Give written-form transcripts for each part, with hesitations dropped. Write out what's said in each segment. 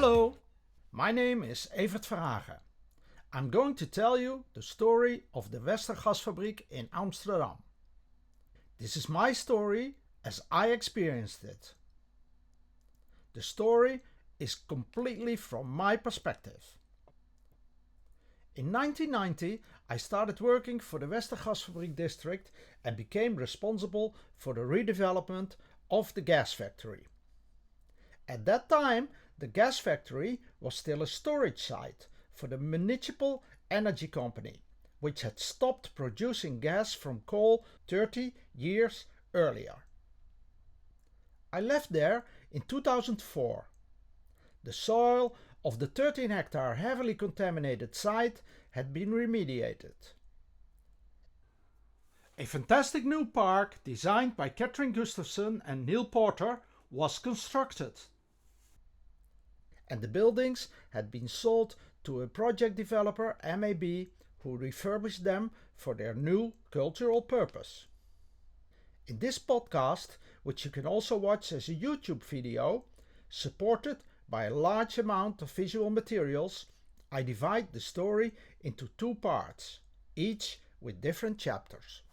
Hello, my name is Evert Verhagen. I'm going to tell you the story of the Westergasfabriek in Amsterdam. This is my story as I experienced it. The story is completely from my perspective. In 1990, I started working for the Westergasfabriek district and became responsible for the redevelopment of the gas factory. At that time, the gas factory was still a storage site for the municipal energy company, which had stopped producing gas from coal 30 years earlier. I left there in 2004. The soil of the 13-hectare heavily contaminated site had been remediated. A fantastic new park designed by Catherine Gustafson and Neil Porter was constructed. And the buildings had been sold to a project developer, MAB, who refurbished them for their new cultural purpose. In this podcast, which you can also watch as a YouTube video, supported by a large amount of visual materials, I divide the story into two parts, each with different chapters.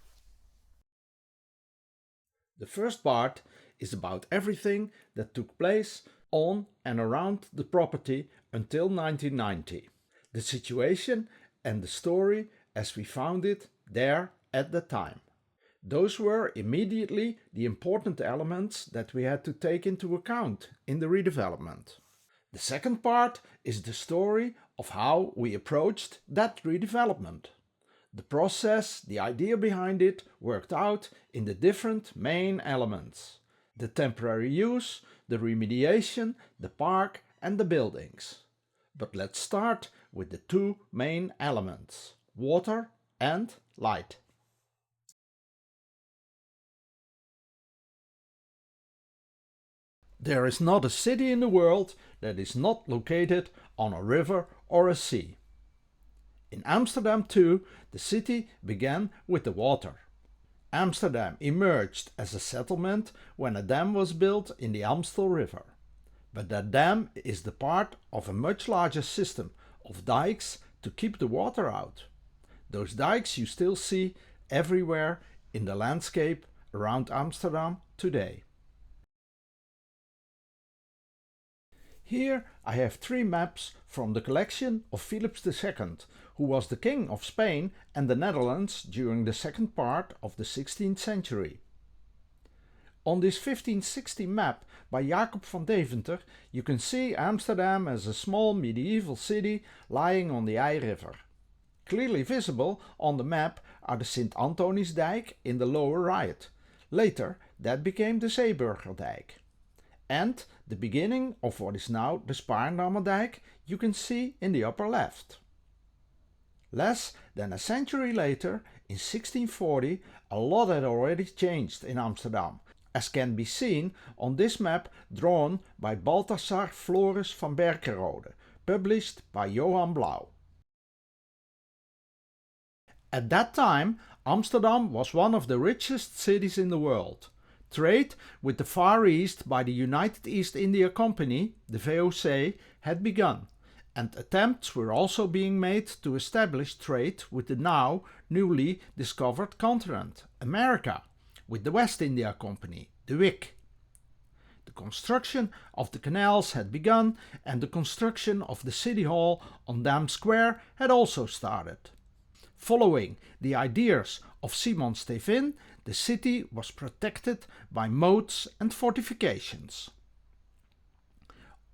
The first part is about everything that took place on and around the property until 1990, the situation and the story as we found it there at the time. Those were immediately the important elements that we had to take into account in the redevelopment. The second part is the story of how we approached that redevelopment. The process, the idea behind it, worked out in the different main elements: the temporary use, the remediation, the park and the buildings. But let's start with the two main elements: water and light. There is not a city in the world that is not located on a river or a sea. In Amsterdam too, the city began with the water. Amsterdam emerged as a settlement when a dam was built in the Amstel River. But that dam is the part of a much larger system of dikes to keep the water out. Those dikes you still see everywhere in the landscape around Amsterdam today. Here I have three maps from the collection of Philips II, who was the King of Spain and the Netherlands during the second part of the 16th century. On this 1560 map by Jacob van Deventer you can see Amsterdam as a small medieval city lying on the IJ River. Clearly visible on the map are the Sint Antoniusdijk in the lower right. Later that became the Zeeburgerdijk. And the beginning of what is now the Spaarndammerdijk you can see in the upper left. Less than a century later, in 1640, a lot had already changed in Amsterdam, as can be seen on this map drawn by Balthasar Floris van Berkerode, published by Johan Blauw. At that time, Amsterdam was one of the richest cities in the world. Trade with the Far East by the United East India Company, the VOC, had begun, and attempts were also being made to establish trade with the now newly discovered continent, America, with the West India Company, the WIC. The construction of the canals had begun and the construction of the City Hall on Dam Square had also started. Following the ideas of Simon Stevin, the city was protected by moats and fortifications.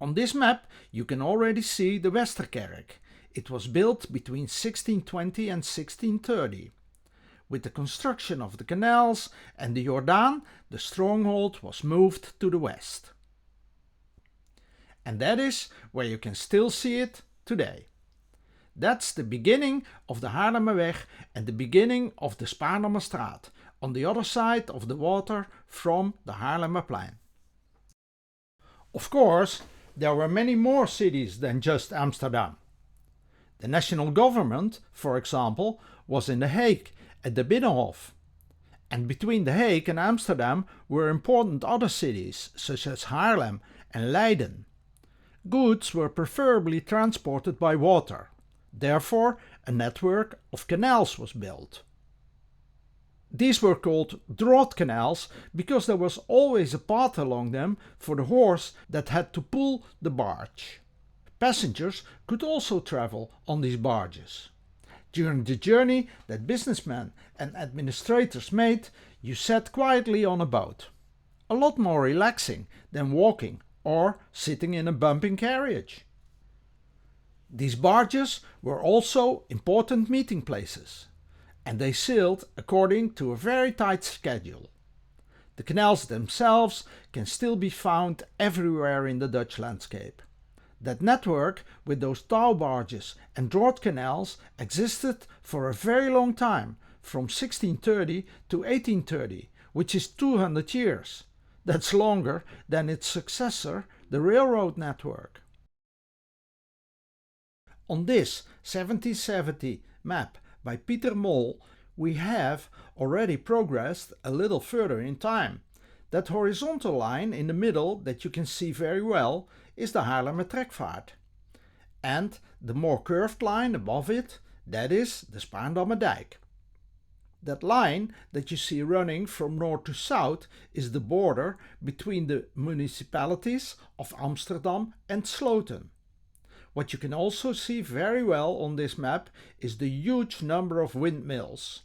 On this map you can already see the Westerkerk. It was built between 1620 and 1630. With the construction of the canals and the Jordaan, the stronghold was moved to the west. And that is where you can still see it today. That's the beginning of the Haarlemmerweg and the beginning of the Spaarndammerstraat, on the other side of the water from the Haarlemmerplein. Of course, there were many more cities than just Amsterdam. The national government, for example, was in The Hague at the Binnenhof. And between The Hague and Amsterdam were important other cities such as Haarlem and Leiden. Goods were preferably transported by water. Therefore, a network of canals was built. These were called draught canals because there was always a path along them for the horse that had to pull the barge. Passengers could also travel on these barges. During the journey that businessmen and administrators made, you sat quietly on a boat. A lot more relaxing than walking or sitting in a bumping carriage. These barges were also important meeting places, and they sailed according to a very tight schedule. The canals themselves can still be found everywhere in the Dutch landscape. That network with those tow barges and draught canals existed for a very long time, from 1630 to 1830, which is 200 years. That's longer than its successor, the railroad network. On this 1770 map by Pieter Mol, we have already progressed a little further in time. That horizontal line in the middle that you can see very well is the Haarlemmer Trekvaart. And the more curved line above it, that is the Spaarndammer Dijk. That line that you see running from north to south is the border between the municipalities of Amsterdam and Sloten. What you can also see very well on this map is the huge number of windmills.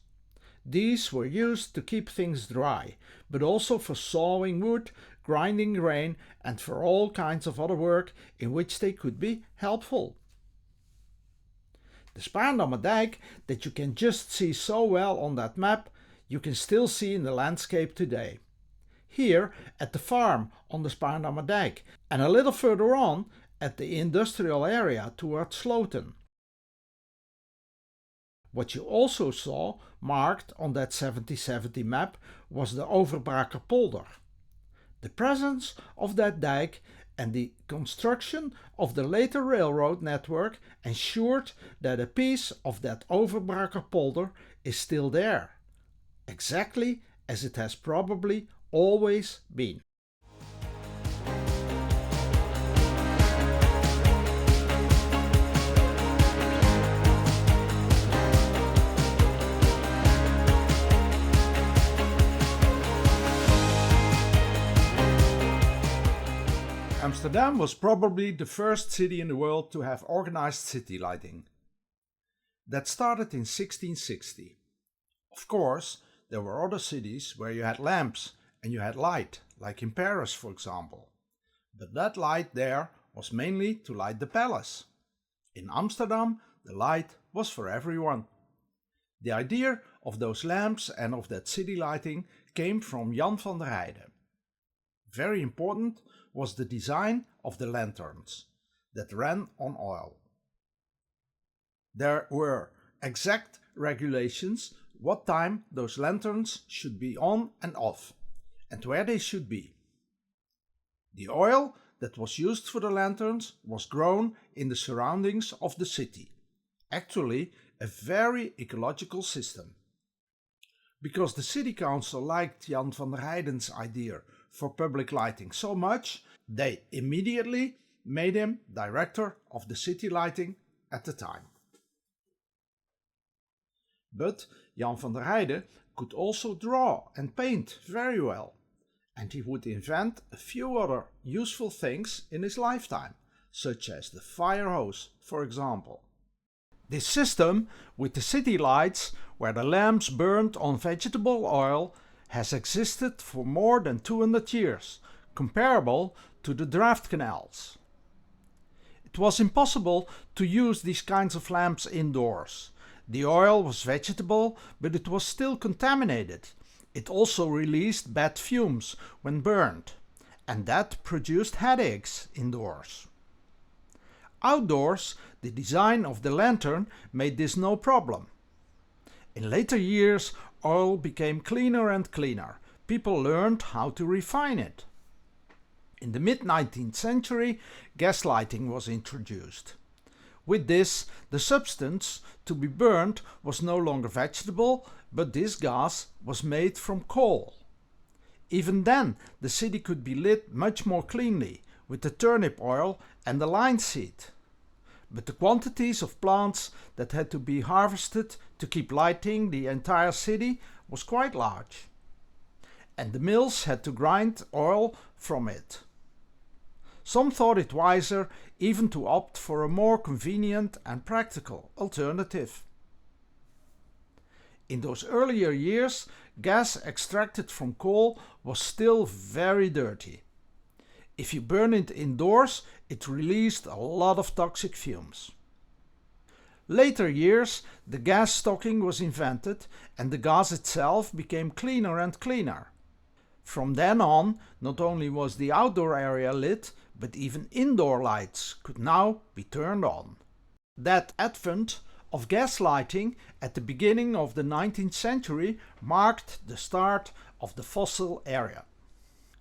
These were used to keep things dry, but also for sawing wood, grinding grain, and for all kinds of other work in which they could be helpful. The Spaarndammer Dijk that you can just see so well on that map, you can still see in the landscape today. Here at the farm on the Spaarndammer Dijk, and a little further on at the industrial area towards Sloten. What you also saw marked on that 1770 map was the Overbraker polder. The presence of that dike and the construction of the later railroad network ensured that a piece of that Overbraker polder is still there, exactly as it has probably always been. Amsterdam was probably the first city in the world to have organized city lighting. That started in 1660. Of course, there were other cities where you had lamps and you had light, like in Paris for example. But that light there was mainly to light the palace. In Amsterdam, the light was for everyone. The idea of those lamps and of that city lighting came from Jan van der Heijden. Very important was the design of the lanterns that ran on oil. There were exact regulations what time those lanterns should be on and off, and where they should be. The oil that was used for the lanterns was grown in the surroundings of the city. Actually, a very ecological system. Because the city council liked Jan van der Heijden's idea for public lighting so much, they immediately made him director of the city lighting at the time. But Jan van der Heijden could also draw and paint very well, and he would invent a few other useful things in his lifetime, such as the fire hose, for example. This system with the city lights, where the lamps burned on vegetable oil, has existed for more than 200 years, comparable to the draft canals. It was impossible to use these kinds of lamps indoors. The oil was vegetable, but it was still contaminated. It also released bad fumes when burned, and that produced headaches indoors. Outdoors, the design of the lantern made this no problem. In later years, oil became cleaner and cleaner. People learned how to refine it. In the mid-19th century, gas lighting was introduced. With this, the substance to be burned was no longer vegetable, but this gas was made from coal. Even then, the city could be lit much more cleanly, with the turnip oil and the linseed. But the quantities of plants that had to be harvested to keep lighting the entire city was quite large. And the mills had to grind oil from it. Some thought it wiser even to opt for a more convenient and practical alternative. In those earlier years, gas extracted from coal was still very dirty. If you burn it indoors, it released a lot of toxic fumes. Later years, the gas stocking was invented and the gas itself became cleaner and cleaner. From then on, not only was the outdoor area lit, but even indoor lights could now be turned on. That advent of gas lighting at the beginning of the 19th century marked the start of the fossil era.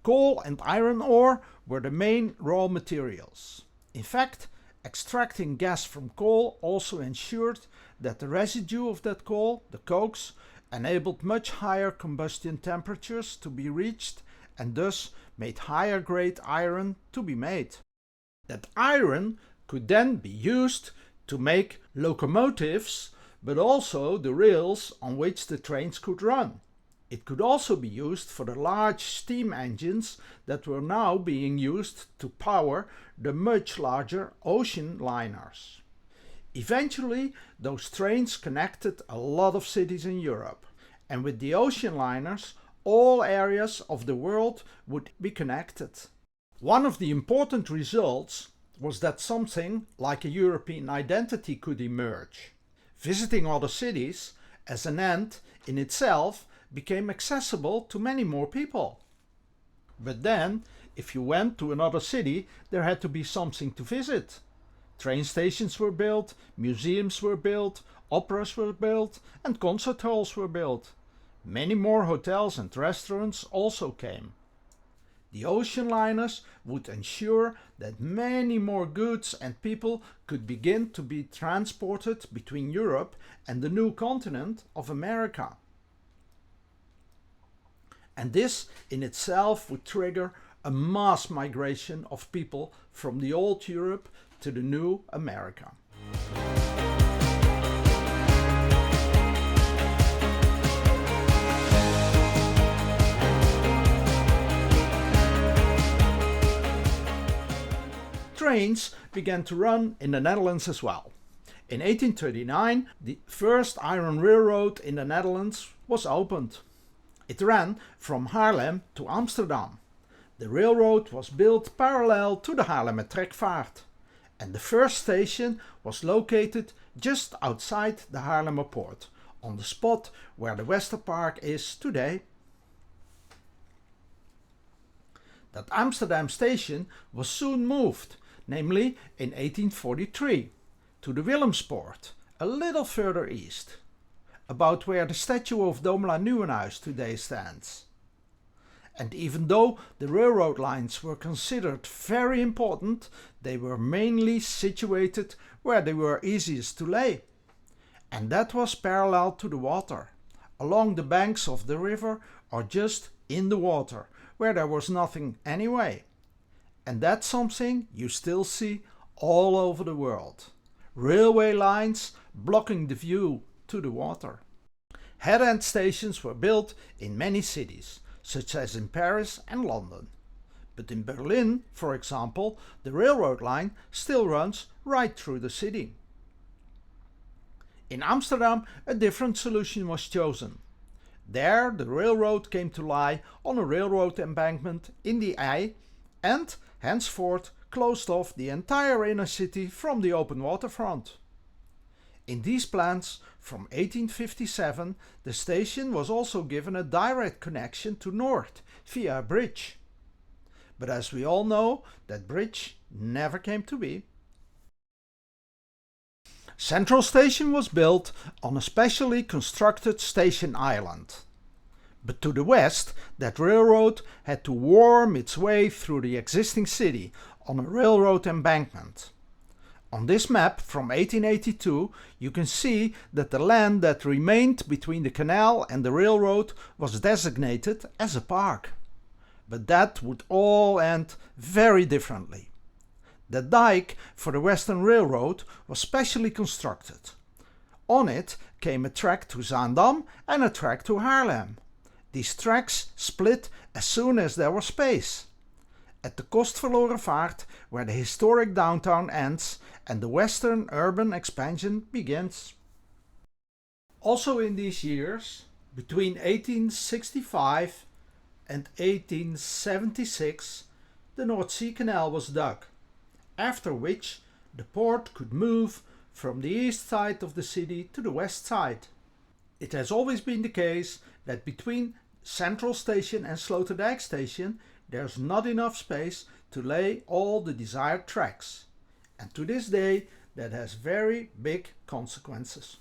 Coal and iron ore were the main raw materials. In fact, extracting gas from coal also ensured that the residue of that coal, the cokes, enabled much higher combustion temperatures to be reached and thus made higher grade iron to be made. That iron could then be used to make locomotives, but also the rails on which the trains could run. It could also be used for the large steam engines that were now being used to power the much larger ocean liners. Eventually, those trains connected a lot of cities in Europe, and with the ocean liners, all areas of the world would be connected. One of the important results was that something like a European identity could emerge. Visiting other cities, as an end in itself, became accessible to many more people. But then, if you went to another city, there had to be something to visit. Train stations were built, museums were built, operas were built, and concert halls were built. Many more hotels and restaurants also came. The ocean liners would ensure that many more goods and people could begin to be transported between Europe and the new continent of America. And this in itself would trigger a mass migration of people from the old Europe to the new America. Trains began to run in the Netherlands as well. In 1839, the first iron railroad in the Netherlands was opened. It ran from Haarlem to Amsterdam. The railroad was built parallel to the Haarlemmer Trekvaart, and the first station was located just outside the Haarlemmer Poort, on the spot where the Westerpark is today. That Amsterdam station was soon moved, namely in 1843, to the Willemspoort, a little further east, about where the statue of Domela Nieuwenhuis today stands. And even though the railroad lines were considered very important, they were mainly situated where they were easiest to lay. And that was parallel to the water, along the banks of the river or just in the water, where there was nothing anyway. And that's something you still see all over the world. Railway lines blocking the view to the water. Head-end stations were built in many cities, such as in Paris and London. But in Berlin, for example, the railroad line still runs right through the city. In Amsterdam, a different solution was chosen. There, the railroad came to lie on a railroad embankment in the IJ and henceforth closed off the entire inner city from the open waterfront. In these plans from 1857, the station was also given a direct connection to north via a bridge. But as we all know, that bridge never came to be. Central Station was built on a specially constructed station island. But to the west, that railroad had to worm its way through the existing city on a railroad embankment. On this map from 1882, you can see that the land that remained between the canal and the railroad was designated as a park. but that would all end very differently. The dike for the Western Railroad was specially constructed. On it came a track to Zaandam and a track to Haarlem. These tracks split as soon as there was space. At the Kostverloren Vaart, where the historic downtown ends and the western urban expansion begins. Also in these years, between 1865 and 1876, the North Sea Canal was dug, after which the port could move from the east side of the city to the west side. It has always been the case that between Central Station and Sloterdijk Station there's not enough space to lay all the desired tracks. And to this day that has very big consequences.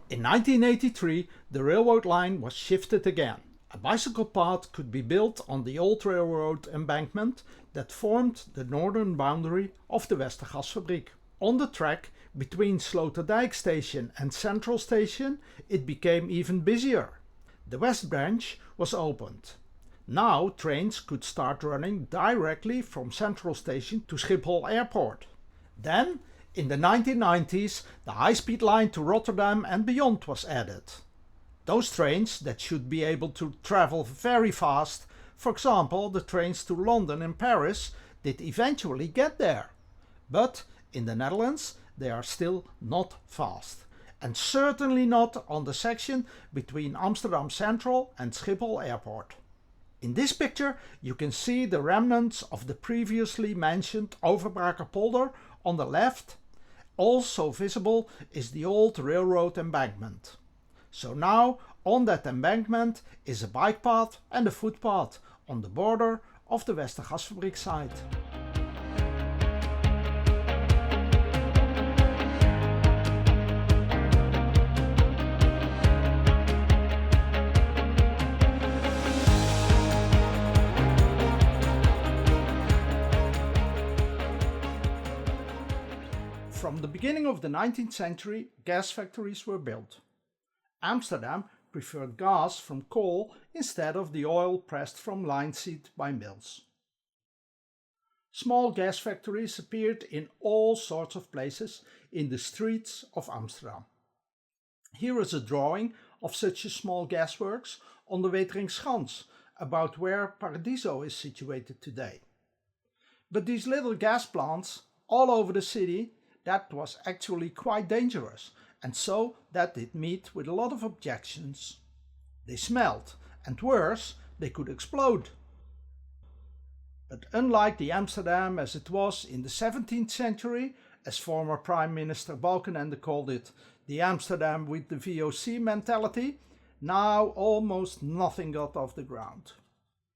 In 1983, the railroad line was shifted again. A bicycle path could be built on the old railroad embankment that formed the northern boundary of the Westergasfabriek. On the track between Sloterdijk Station and Central Station, it became even busier. The West Branch was opened. Now trains could start running directly from Central Station to Schiphol Airport. Then, in the 1990s, the high-speed line to Rotterdam and beyond was added. Those trains that should be able to travel very fast, for example the trains to London and Paris, did eventually get there. But in the Netherlands they are still not fast. And certainly not on the section between Amsterdam Central and Schiphol Airport. In this picture you can see the remnants of the previously mentioned Overbraker polder on the left. Also visible is the old railroad embankment. So now on that embankment is a bike path and a footpath on the border of the Westergasfabriek site. From the beginning of the 19th century, gas factories were built. Amsterdam preferred gas from coal instead of the oil pressed from linseed by mills. Small gas factories appeared in all sorts of places in the streets of Amsterdam. Here is a drawing of such a small gasworks on the Weteringschans, about where Paradiso is situated today. But these little gas plants all over the city, that was actually quite dangerous, and so that did meet with a lot of objections. They smelled, and worse, they could explode. But unlike the Amsterdam as it was in the 17th century, as former Prime Minister Balkenende called it, the Amsterdam with the VOC mentality, now almost nothing got off the ground.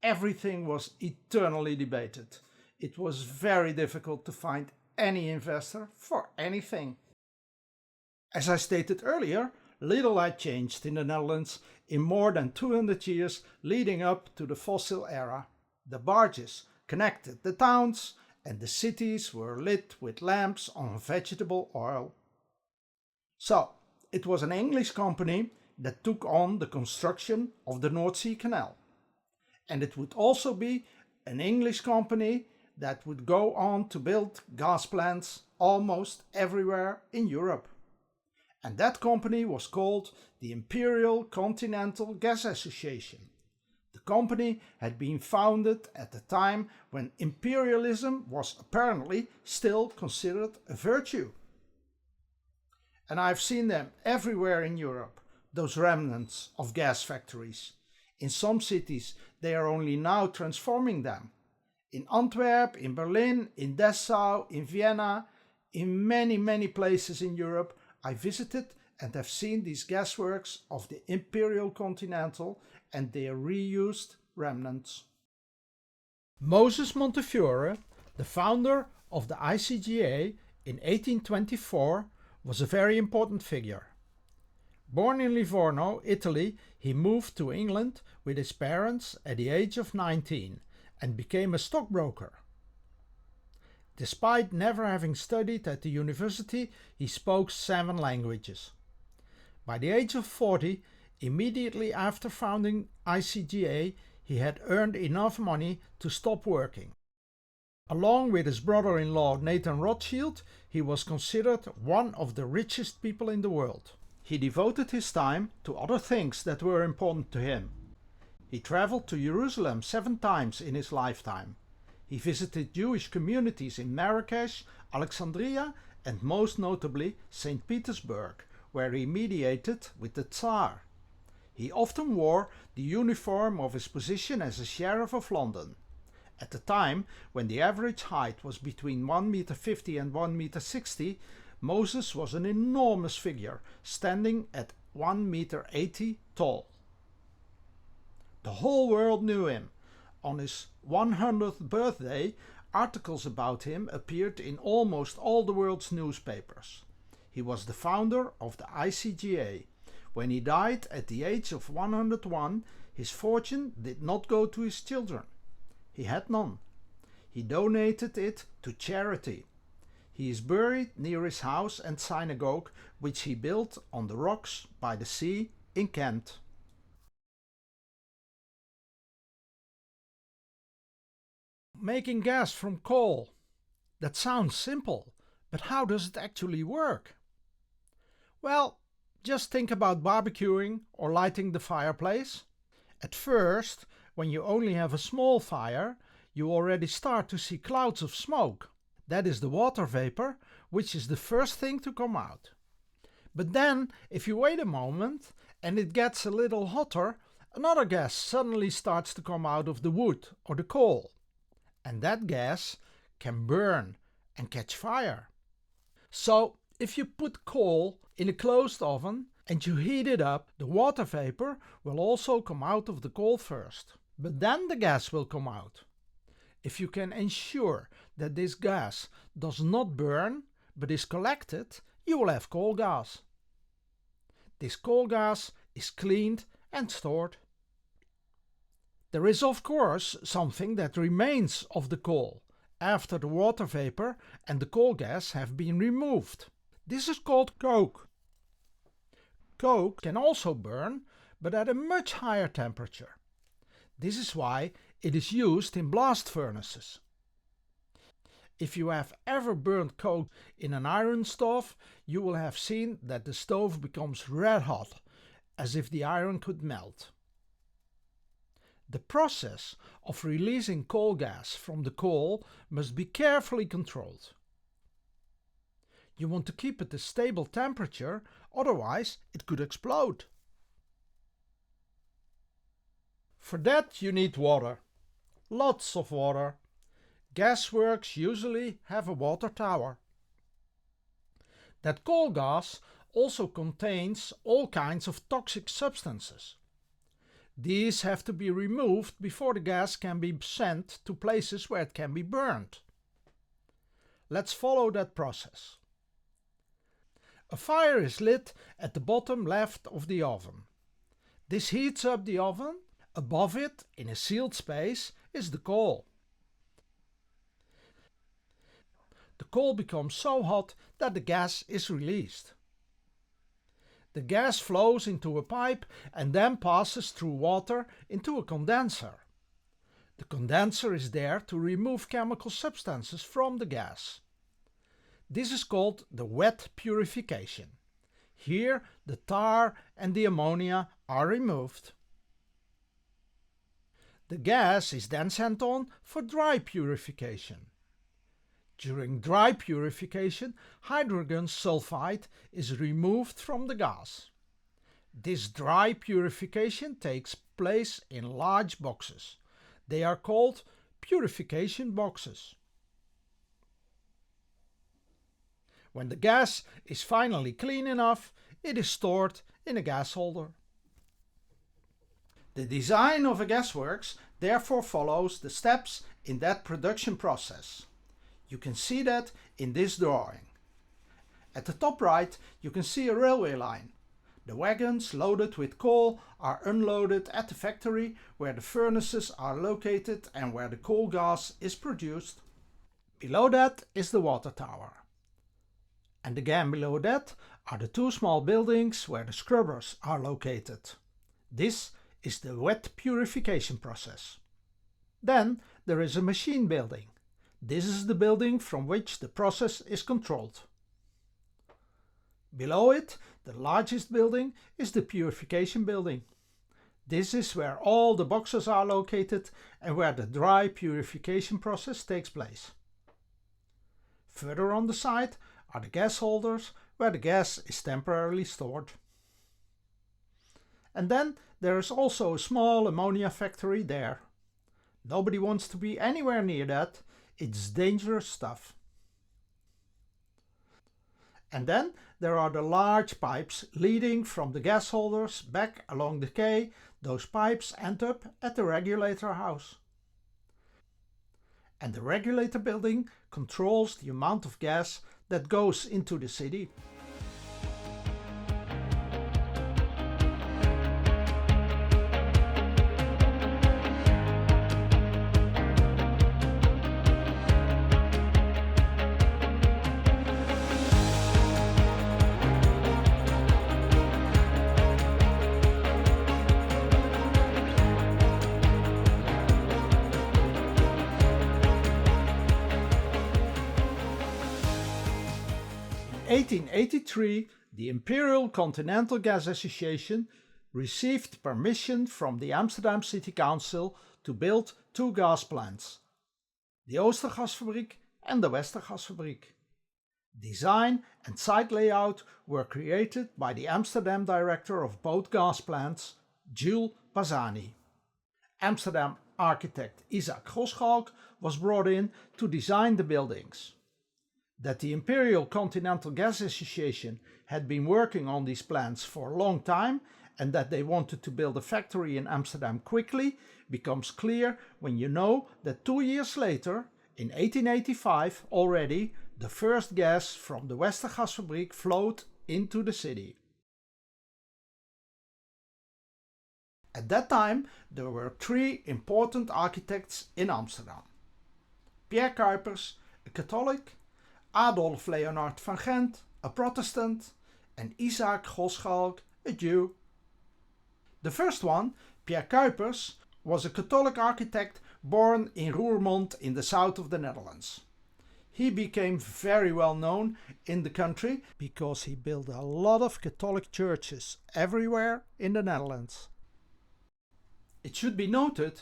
Everything was eternally debated. It was very difficult to find any investor for anything. As I stated earlier, little had changed in the Netherlands in more than 200 years leading up to the fossil era. The barges connected the towns and the cities were lit with lamps on vegetable oil. So, it was an English company that took on the construction of the North Sea Canal. And it would also be an English company that would go on to build gas plants almost everywhere in Europe. And that company was called the Imperial Continental Gas Association. The company had been founded at the time when imperialism was apparently still considered a virtue. And I've seen them everywhere in Europe, those remnants of gas factories. In some cities they are only now transforming them. In Antwerp, in Berlin, in Dessau, in Vienna, in many places in Europe, I visited and have seen these gasworks of the Imperial Continental, and their reused remnants. Moses Montefiore, the founder of the ICGA in 1824, was a very important figure. Born in Livorno, Italy, he moved to England with his parents at the age of 19 and became a stockbroker. Despite never having studied at the university, he spoke 7 languages. By the age of 40, immediately after founding ICGA, he had earned enough money to stop working. Along with his brother-in-law Nathan Rothschild, he was considered one of the richest people in the world. He devoted his time to other things that were important to him. He traveled to Jerusalem 7 times in his lifetime. He visited Jewish communities in Marrakesh, Alexandria, and most notably St. Petersburg, where he mediated with the Tsar. He often wore the uniform of his position as a sheriff of London. At the time, when the average height was between 1,50 m and 1,60 m, Moses was an enormous figure, standing at 1,80 m tall. The whole world knew him. On his 100th birthday, articles about him appeared in almost all the world's newspapers. He was the founder of the ICGA. When he died at the age of 101, his fortune did not go to his children. He had none. He donated it to charity. He is buried near his house and synagogue, which he built on the rocks by the sea in Kent. Making gas from coal. That sounds simple, but how does it actually work? Well, just think about barbecuing or lighting the fireplace. At first, when you only have a small fire, you already start to see clouds of smoke. That is the water vapor, which is the first thing to come out. But then, if you wait a moment and it gets a little hotter, another gas suddenly starts to come out of the wood or the coal. And that gas can burn and catch fire. So, if you put coal in a closed oven and you heat it up, the water vapor will also come out of the coal first. But then the gas will come out. If you can ensure that this gas does not burn but is collected, you will have coal gas. This coal gas is cleaned and stored. There is of course something that remains of the coal after the water vapor and the coal gas have been removed. This is called coke. Coke can also burn, but at a much higher temperature. This is why it is used in blast furnaces. If you have ever burned coke in an iron stove, you will have seen that the stove becomes red hot, as if the iron could melt. The process of releasing coal gas from the coal must be carefully controlled. You want to keep it a stable temperature, otherwise it could explode. For that you need water. Lots of water. Gasworks usually have a water tower. That coal gas also contains all kinds of toxic substances. These have to be removed before the gas can be sent to places where it can be burned. Let's follow that process. A fire is lit at the bottom left of the oven. This heats up the oven. Above it, in a sealed space, is the coal. The coal becomes so hot that the gas is released. The gas flows into a pipe and then passes through water into a condenser. The condenser is there to remove chemical substances from the gas. This is called the wet purification. Here the tar and the ammonia are removed. The gas is then sent on for dry purification. During dry purification, hydrogen sulfide is removed from the gas. This dry purification takes place in large boxes. They are called purification boxes. When the gas is finally clean enough, it is stored in a gas holder. The design of a gasworks therefore follows the steps in that production process. You can see that in this drawing. At the top right you can see a railway line. The wagons loaded with coal are unloaded at the factory where the furnaces are located and where the coal gas is produced. Below that is the water tower. And again below that are the two small buildings where the scrubbers are located. This is the wet purification process. Then there is a machine building. This is the building from which the process is controlled. Below it, the largest building is the purification building. This is where all the boxes are located and where the dry purification process takes place. Further on the side are the gas holders where the gas is temporarily stored. And then there is also a small ammonia factory there. Nobody wants to be anywhere near that. It's dangerous stuff. And then there are the large pipes leading from the gas holders back along the quay. Those pipes end up at the regulator house. And the regulator building controls the amount of gas that goes into the city. In 1883, the Imperial Continental Gas Association received permission from the Amsterdam City Council to build two gas plants, the Oostergasfabriek and the Westergasfabriek. Design and site layout were created by the Amsterdam director of both gas plants, Jules Bazzani. Amsterdam architect Isaac Gosschalk was brought in to design the buildings. That the Imperial Continental Gas Association had been working on these plans for a long time and that they wanted to build a factory in Amsterdam quickly becomes clear when you know that 2 years later, in 1885 already, the first gas from the Westergasfabriek flowed into the city. At that time there were three important architects in Amsterdam: Pierre Cuypers, a Catholic, Adolf Leonard van Gent, a Protestant, and Isaac Gosschalk, a Jew. The first one, Pierre Cuypers, was a Catholic architect born in Roermond in the south of the Netherlands. He became very well known in the country because he built a lot of Catholic churches everywhere in the Netherlands. It should be noted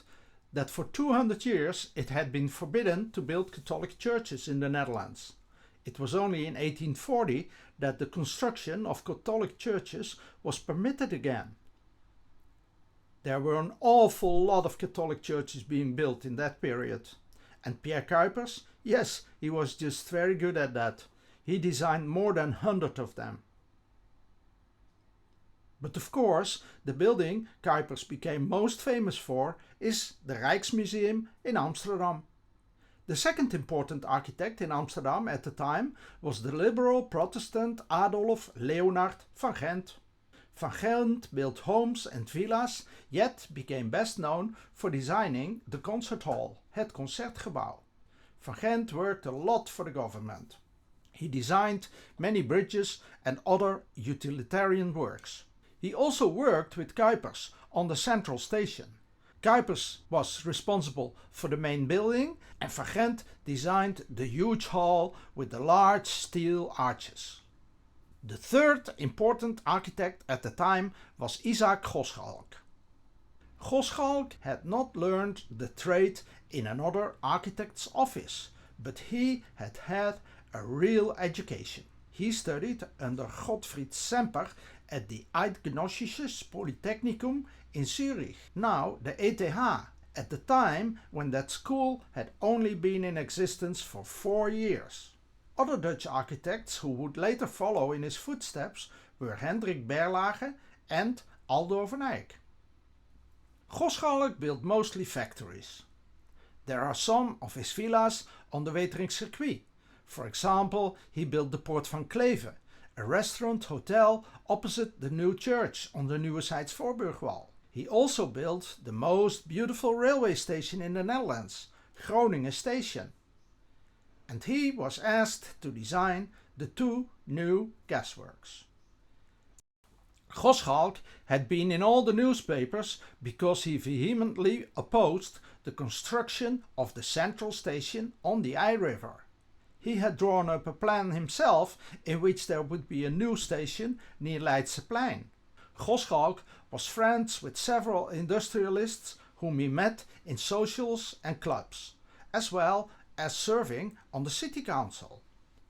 that for 200 years it had been forbidden to build Catholic churches in the Netherlands. It was only in 1840 that the construction of Catholic churches was permitted again. There were an awful lot of Catholic churches being built in that period. And Pierre Cuypers, yes, he was just very good at that. He designed more than 100 of them. But of course, the building Cuypers became most famous for is the Rijksmuseum in Amsterdam. The second important architect in Amsterdam at the time was the liberal Protestant Adolf Leonard van Gent. Van Gent built homes and villas, yet became best known for designing the concert hall, het Concertgebouw. Van Gent worked a lot for the government. He designed many bridges and other utilitarian works. He also worked with Cuypers on the central station. Cuypers was responsible for the main building and Van Gent designed the huge hall with the large steel arches. The third important architect at the time was Isaac Gosschalk. Gosschalk had not learned the trade in another architect's office, but he had had a real education. He studied under Gottfried Semper at the Eidgenössisches Polytechnicum in Zurich, now the ETH, at the time when that school had only been in existence for 4 years. Other Dutch architects who would later follow in his footsteps were Hendrik Berlage and Aldo van Eyck. Gosschalk built mostly factories. There are some of his villas on the Weteringscircuit. For example, he built the Poort van Kleve, a restaurant hotel opposite the new church on the Nieuwezijds Voorburgwal. He also built the most beautiful railway station in the Netherlands, Groningen Station. And he was asked to design the 2 new gasworks. Gosschalk had been in all the newspapers because he vehemently opposed the construction of the central station on the I River. He had drawn up a plan himself in which there would be a new station near Leidseplein. Gosschalk was friends with several industrialists whom he met in socials and clubs, as well as serving on the city council.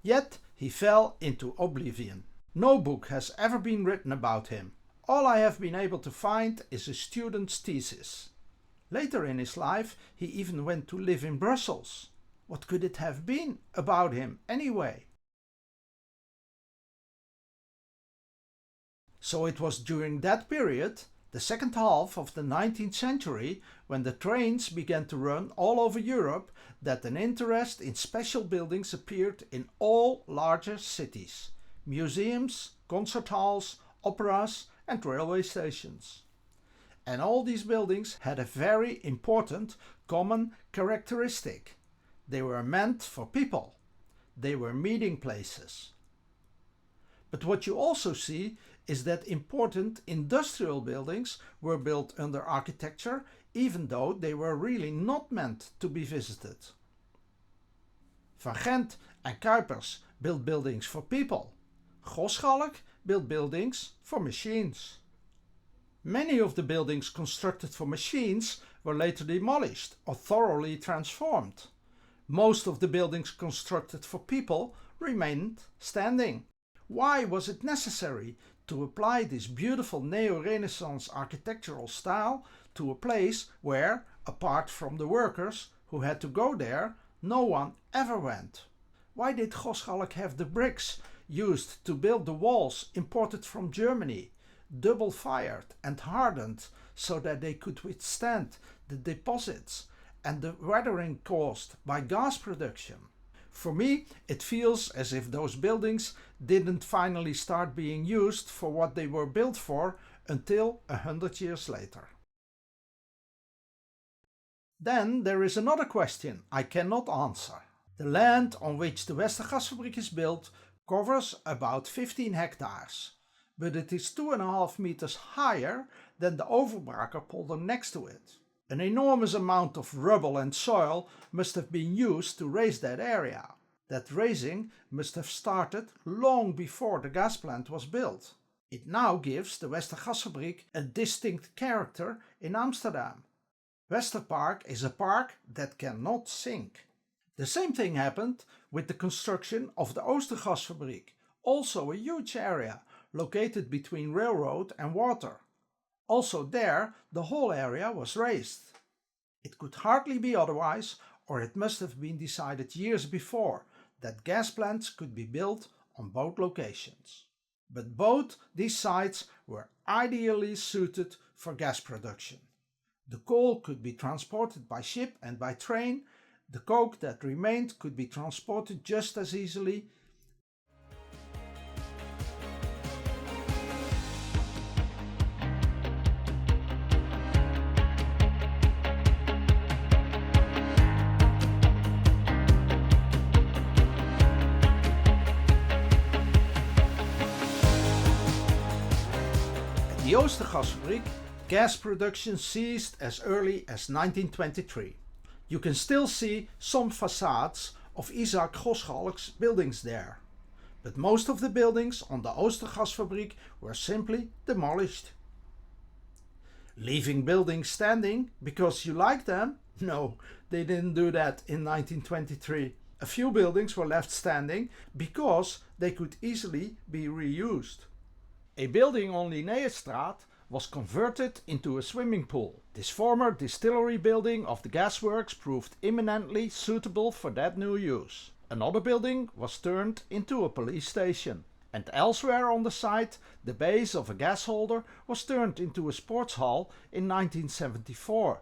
Yet he fell into oblivion. No book has ever been written about him. All I have been able to find is a student's thesis. Later in his life he even went to live in Brussels. What could it have been about him anyway? So it was during that period, the second half of the 19th century, when the trains began to run all over Europe, that an interest in special buildings appeared in all larger cities. Museums, concert halls, operas and railway stations. And all these buildings had a very important common characteristic. They were meant for people. They were meeting places. But what you also see is that important industrial buildings were built under architecture, even though they were really not meant to be visited. Van Gent and Kuipers built buildings for people. Gosschalk built buildings for machines. Many of the buildings constructed for machines were later demolished or thoroughly transformed. Most of the buildings constructed for people remained standing. Why was it necessary to apply this beautiful neo-Renaissance architectural style to a place where, apart from the workers who had to go there, no one ever went? Why did Gosschalk have the bricks used to build the walls imported from Germany, double fired and hardened so that they could withstand the deposits and the weathering caused by gas production? For me, it feels as if those buildings didn't finally start being used for what they were built for until 100 years later. Then there is another question I cannot answer. The land on which the Westergasfabriek is built covers about 15 hectares, but it is 2.5 meters higher than the Overbraker polder next to it. An enormous amount of rubble and soil must have been used to raise that area. That raising must have started long before the gas plant was built. It now gives the Westergasfabriek a distinct character in Amsterdam. Westerpark is a park that cannot sink. The same thing happened with the construction of the Oostergasfabriek, also a huge area located between railroad and water. Also there, the whole area was raised. It could hardly be otherwise, or it must have been decided years before that gas plants could be built on both locations. But both these sites were ideally suited for gas production. The coal could be transported by ship and by train. The coke that remained could be transported just as easily. At the Oostergasfabriek, gas production ceased as early as 1923. You can still see some facades of Isaac Gosschalk's buildings there, but most of the buildings on the Oostergasfabriek were simply demolished. Leaving buildings standing because you like them? No, they didn't do that in 1923. A few buildings were left standing because they could easily be reused. A building on Linnaeusstraat was converted into a swimming pool. This former distillery building of the gasworks proved eminently suitable for that new use. Another building was turned into a police station. And elsewhere on the site, the base of a gas holder was turned into a sports hall in 1974,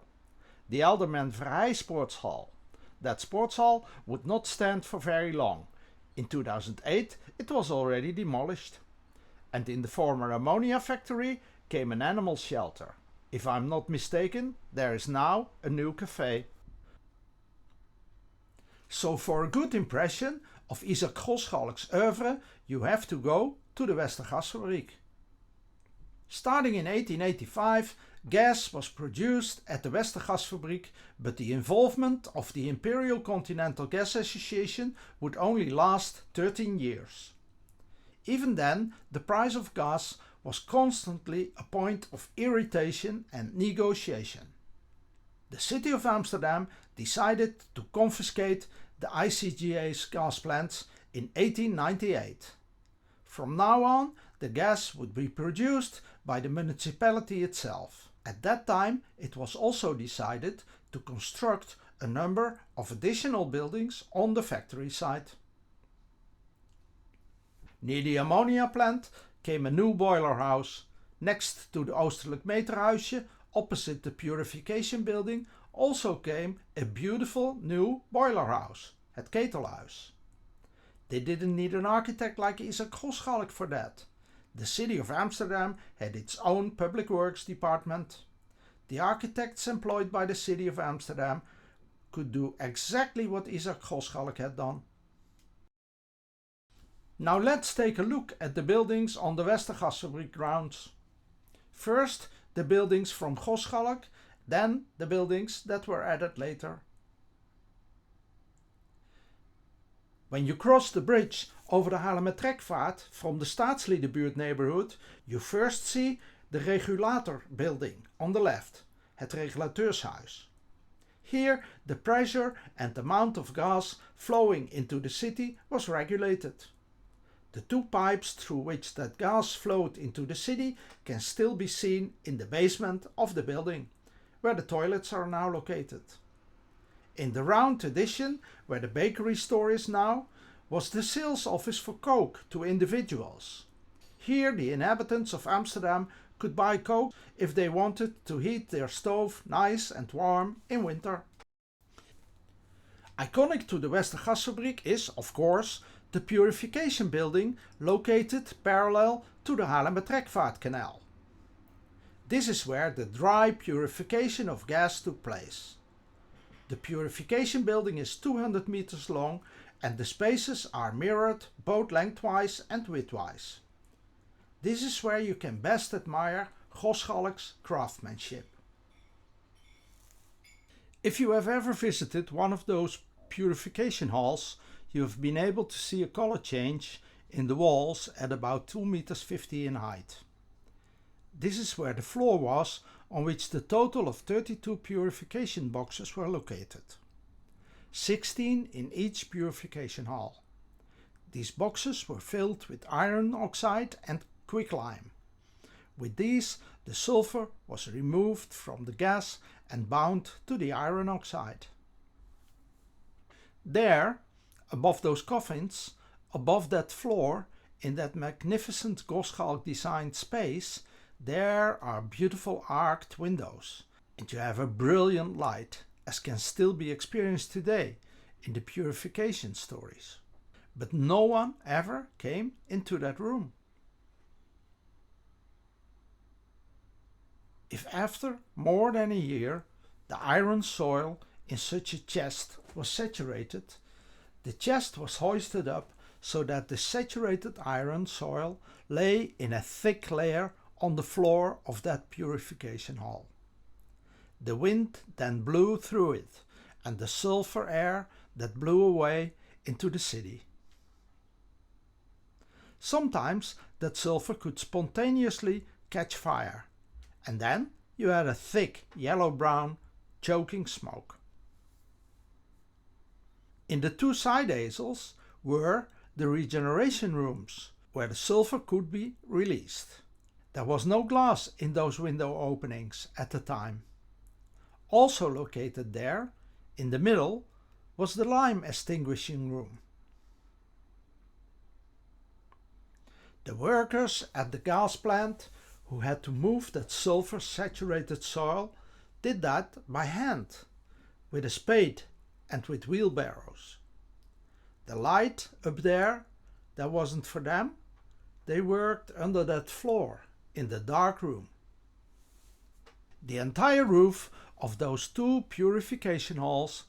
the Alderman Vrij Sports Hall. That sports hall would not stand for very long. In 2008 it was already demolished. And in the former ammonia factory came an animal shelter. If I'm not mistaken, there is now a new cafe. So for a good impression of Isaac Gosschalk's oeuvre, you have to go to the Westergasfabriek. Starting in 1885, gas was produced at the Westergasfabriek, but the involvement of the Imperial Continental Gas Association would only last 13 years. Even then, the price of gas was constantly a point of irritation and negotiation. The city of Amsterdam decided to confiscate the ICGA's gas plants in 1898. From now on, the gas would be produced by the municipality itself. At that time, it was also decided to construct a number of additional buildings on the factory site. Near the ammonia plant came a new boiler house. Next to the Oostelijk Meterhuisje, opposite the purification building, also came a beautiful new boiler house, het Ketelhuis. They didn't need an architect like Isaac Gosschalk for that. The city of Amsterdam had its own public works department. The architects employed by the city of Amsterdam could do exactly what Isaac Gosschalk had done. Now let's take a look at the buildings on the Westergasfabriek grounds. First, the buildings from Gosschalk, then the buildings that were added later. When you cross the bridge over the Haarlemmertrekvaart from the Staatsliedenbuurt neighborhood, you first see the regulator building on the left, het regulateurshuis. Here the pressure and amount of gas flowing into the city was regulated. The two pipes through which that gas flowed into the city can still be seen in the basement of the building, where the toilets are now located. In the round addition, where the bakery store is now, was the sales office for coke to individuals. Here the inhabitants of Amsterdam could buy coke if they wanted to heat their stove nice and warm in winter. Iconic to the Westergasfabriek is, of course, the purification building located parallel to the Haarlemmertrekvaart canal. This is where the dry purification of gas took place. The purification building is 200 meters long and the spaces are mirrored both lengthwise and widthwise. This is where you can best admire Gosschalk's craftsmanship. If you have ever visited one of those purification halls, you have been able to see a color change in the walls at about 2,50 meters in height. This is where the floor was on which the total of 32 purification boxes were located. 16 in each purification hall. These boxes were filled with iron oxide and quicklime. With these, the sulfur was removed from the gas and bound to the iron oxide. There, above those coffins, above that floor, in that magnificent Gosschalk designed space, there are beautiful arched windows, and you have a brilliant light, as can still be experienced today in the purification stories. But no one ever came into that room. If after more than a year the iron soil in such a chest was saturated, the chest was hoisted up so that the saturated iron soil lay in a thick layer on the floor of that purification hall. The wind then blew through it, and the sulfur air that blew away into the city. Sometimes that sulfur could spontaneously catch fire, and then you had a thick yellow-brown choking smoke. In the two side aisles were the regeneration rooms, where the sulfur could be released. There was no glass in those window openings at the time. Also located there, in the middle, was the lime extinguishing room. The workers at the gas plant who had to move that sulfur-saturated soil did that by hand, with a spade and with wheelbarrows. The light up there, that wasn't for them. They worked under that floor in the dark room. The entire roof of those two purification halls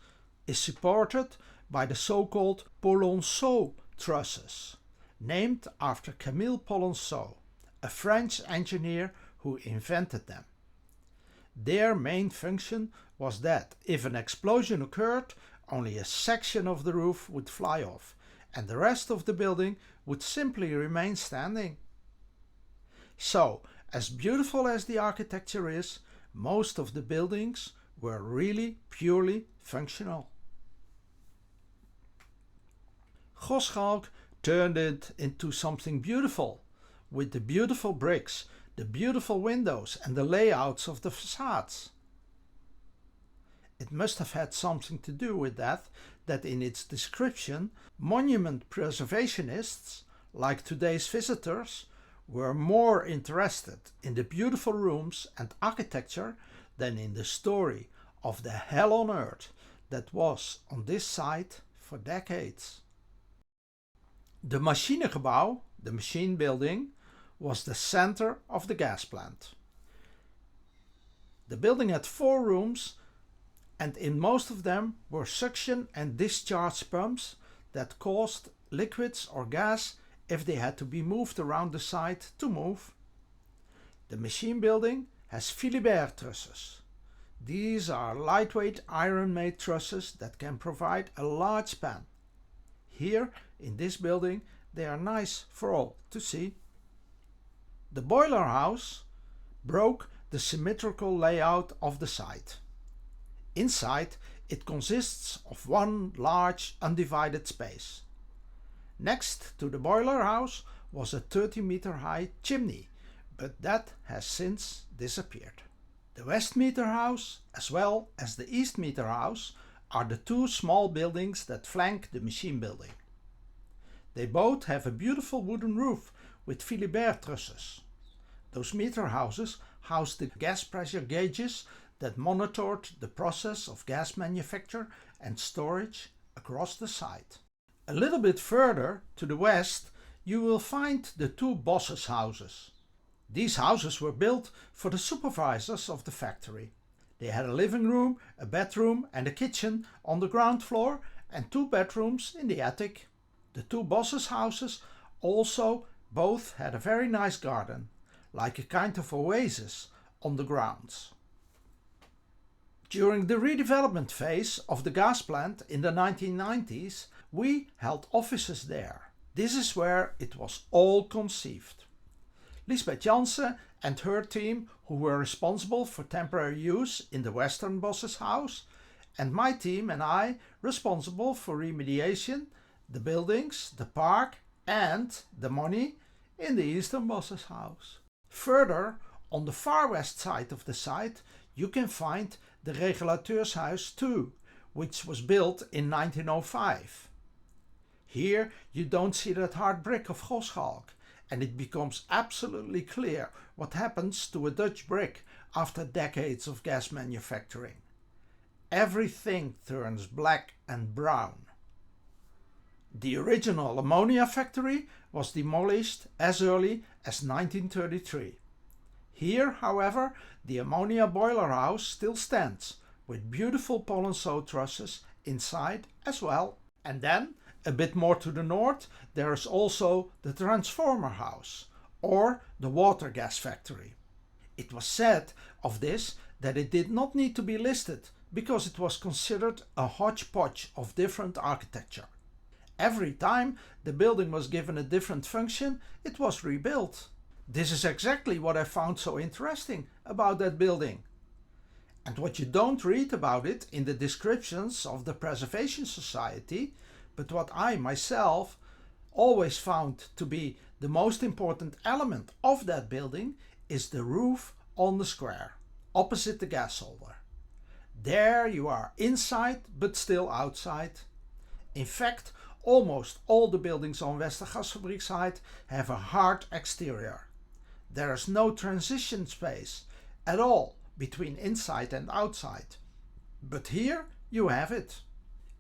is supported by the so-called Polonceau trusses, named after Camille Polonceau, a French engineer who invented them. Their main function was that if an explosion occurred, only a section of the roof would fly off, and the rest of the building would simply remain standing. So, as beautiful as the architecture is, most of the buildings were really purely functional. Gosschalk turned it into something beautiful, with the beautiful bricks, the beautiful windows and the layouts of the facades. It must have had something to do with that in its description, monument preservationists, like today's visitors, were more interested in the beautiful rooms and architecture than in the story of the hell on earth that was on this site for decades. The machinegebouw, the machine building, was the center of the gas plant. The building had 4 rooms, and in most of them were suction and discharge pumps that caused liquids or gas if they had to be moved around the site to move. The machine building has Philibert trusses. These are lightweight iron-made trusses that can provide a large span. Here in this building they are nice for all to see. The boiler house broke the symmetrical layout of the site. Inside it consists of one large undivided space. Next to the boiler house was a 30-meter high chimney, but that has since disappeared. The West Meter House as well as the East Meter House are the 2 small buildings that flank the machine building. They both have a beautiful wooden roof with Philibert trusses. Those meter houses housed the gas pressure gauges that monitored the process of gas manufacture and storage across the site. A little bit further to the west you will find the 2 bosses' houses. These houses were built for the supervisors of the factory. They had a living room, a bedroom and a kitchen on the ground floor and 2 bedrooms in the attic. The 2 bosses' houses also both had a very nice garden, like a kind of oasis on the grounds. During the redevelopment phase of the gas plant in the 1990s, we held offices there. This is where it was all conceived. Lisbeth Jansen and her team, who were responsible for temporary use in the Western Boss's house, and my team and I responsible for remediation, the buildings, the park and the money in the Eastern Boss's house. Further, on the far west side of the site, you can find the Regulateurshuis 2, which was built in 1905. Here you don't see that hard brick of Gosschalk, and it becomes absolutely clear what happens to a Dutch brick after decades of gas manufacturing. Everything turns black and brown. The original ammonia factory was demolished as early as 1933. Here, however, the ammonia boiler house still stands, with beautiful Polonceau trusses inside as well. And then, a bit more to the north, there is also the transformer house, or the Westergasfabriek. It was said of this that it did not need to be listed because it was considered a hodgepodge of different architecture. Every time the building was given a different function, it was rebuilt. This is exactly what I found so interesting about that building. And what you don't read about it in the descriptions of the Preservation Society, but what I myself always found to be the most important element of that building, is the roof on the square, opposite the gas holder. There you are inside but still outside. In fact, almost all the buildings on Westergasfabriek site have a hard exterior. There is no transition space at all between inside and outside. But here you have it.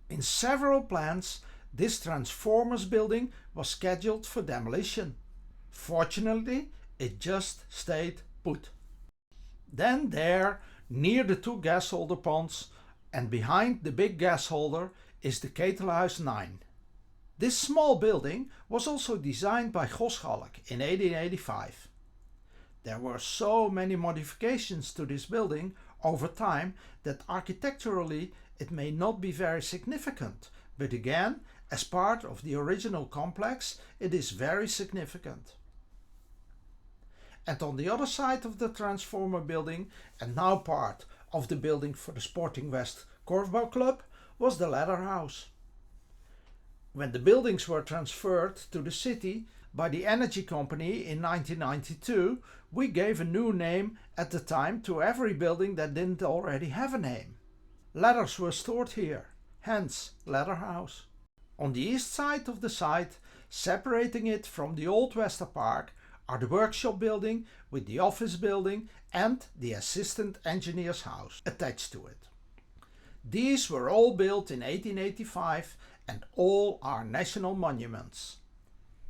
In several plans, this transformers building was scheduled for demolition. Fortunately, it just stayed put. Then there, near the two gas holder ponds and behind the big gas holder, is the Ketelhuis 9. This small building was also designed by Gosschalk in 1885. There were so many modifications to this building over time that architecturally it may not be very significant, but again, as part of the original complex, it is very significant. And on the other side of the transformer building, and now part of the building for the Sporting West Korfbouw Club, was the ladder house. When the buildings were transferred to the city by the energy company in 1992, we gave a new name at the time to every building that didn't already have a name. Ladders were stored here, hence ladder house. On the east side of the site, separating it from the old Wester Park, are the workshop building with the office building and the assistant engineer's house attached to it. These were all built in 1885 and all are national monuments.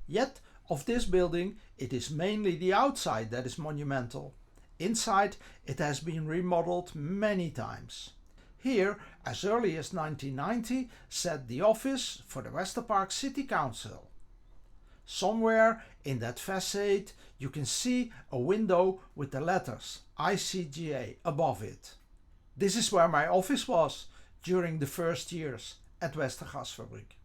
Yet of this building it is mainly the outside that is monumental. Inside it has been remodeled many times. Here, as early as 1990, sat the office for the Wester Park City Council. Somewhere in that facade you can see a window with the letters ICGA above it. This is where my office was during the first years at Westergasfabriek.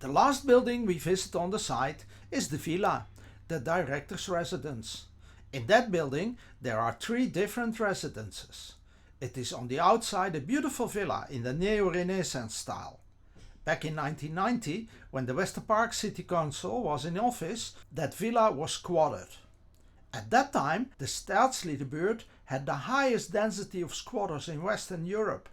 The last building we visit on the site is the villa, the director's residence. In that building there are 3 different residences. It is on the outside a beautiful villa in the neo-Renaissance style. Back in 1990, when the Wester Park City Council was in office, that villa was squatted. At that time, the Staatsledenbuurt had the highest density of squatters in Western Europe.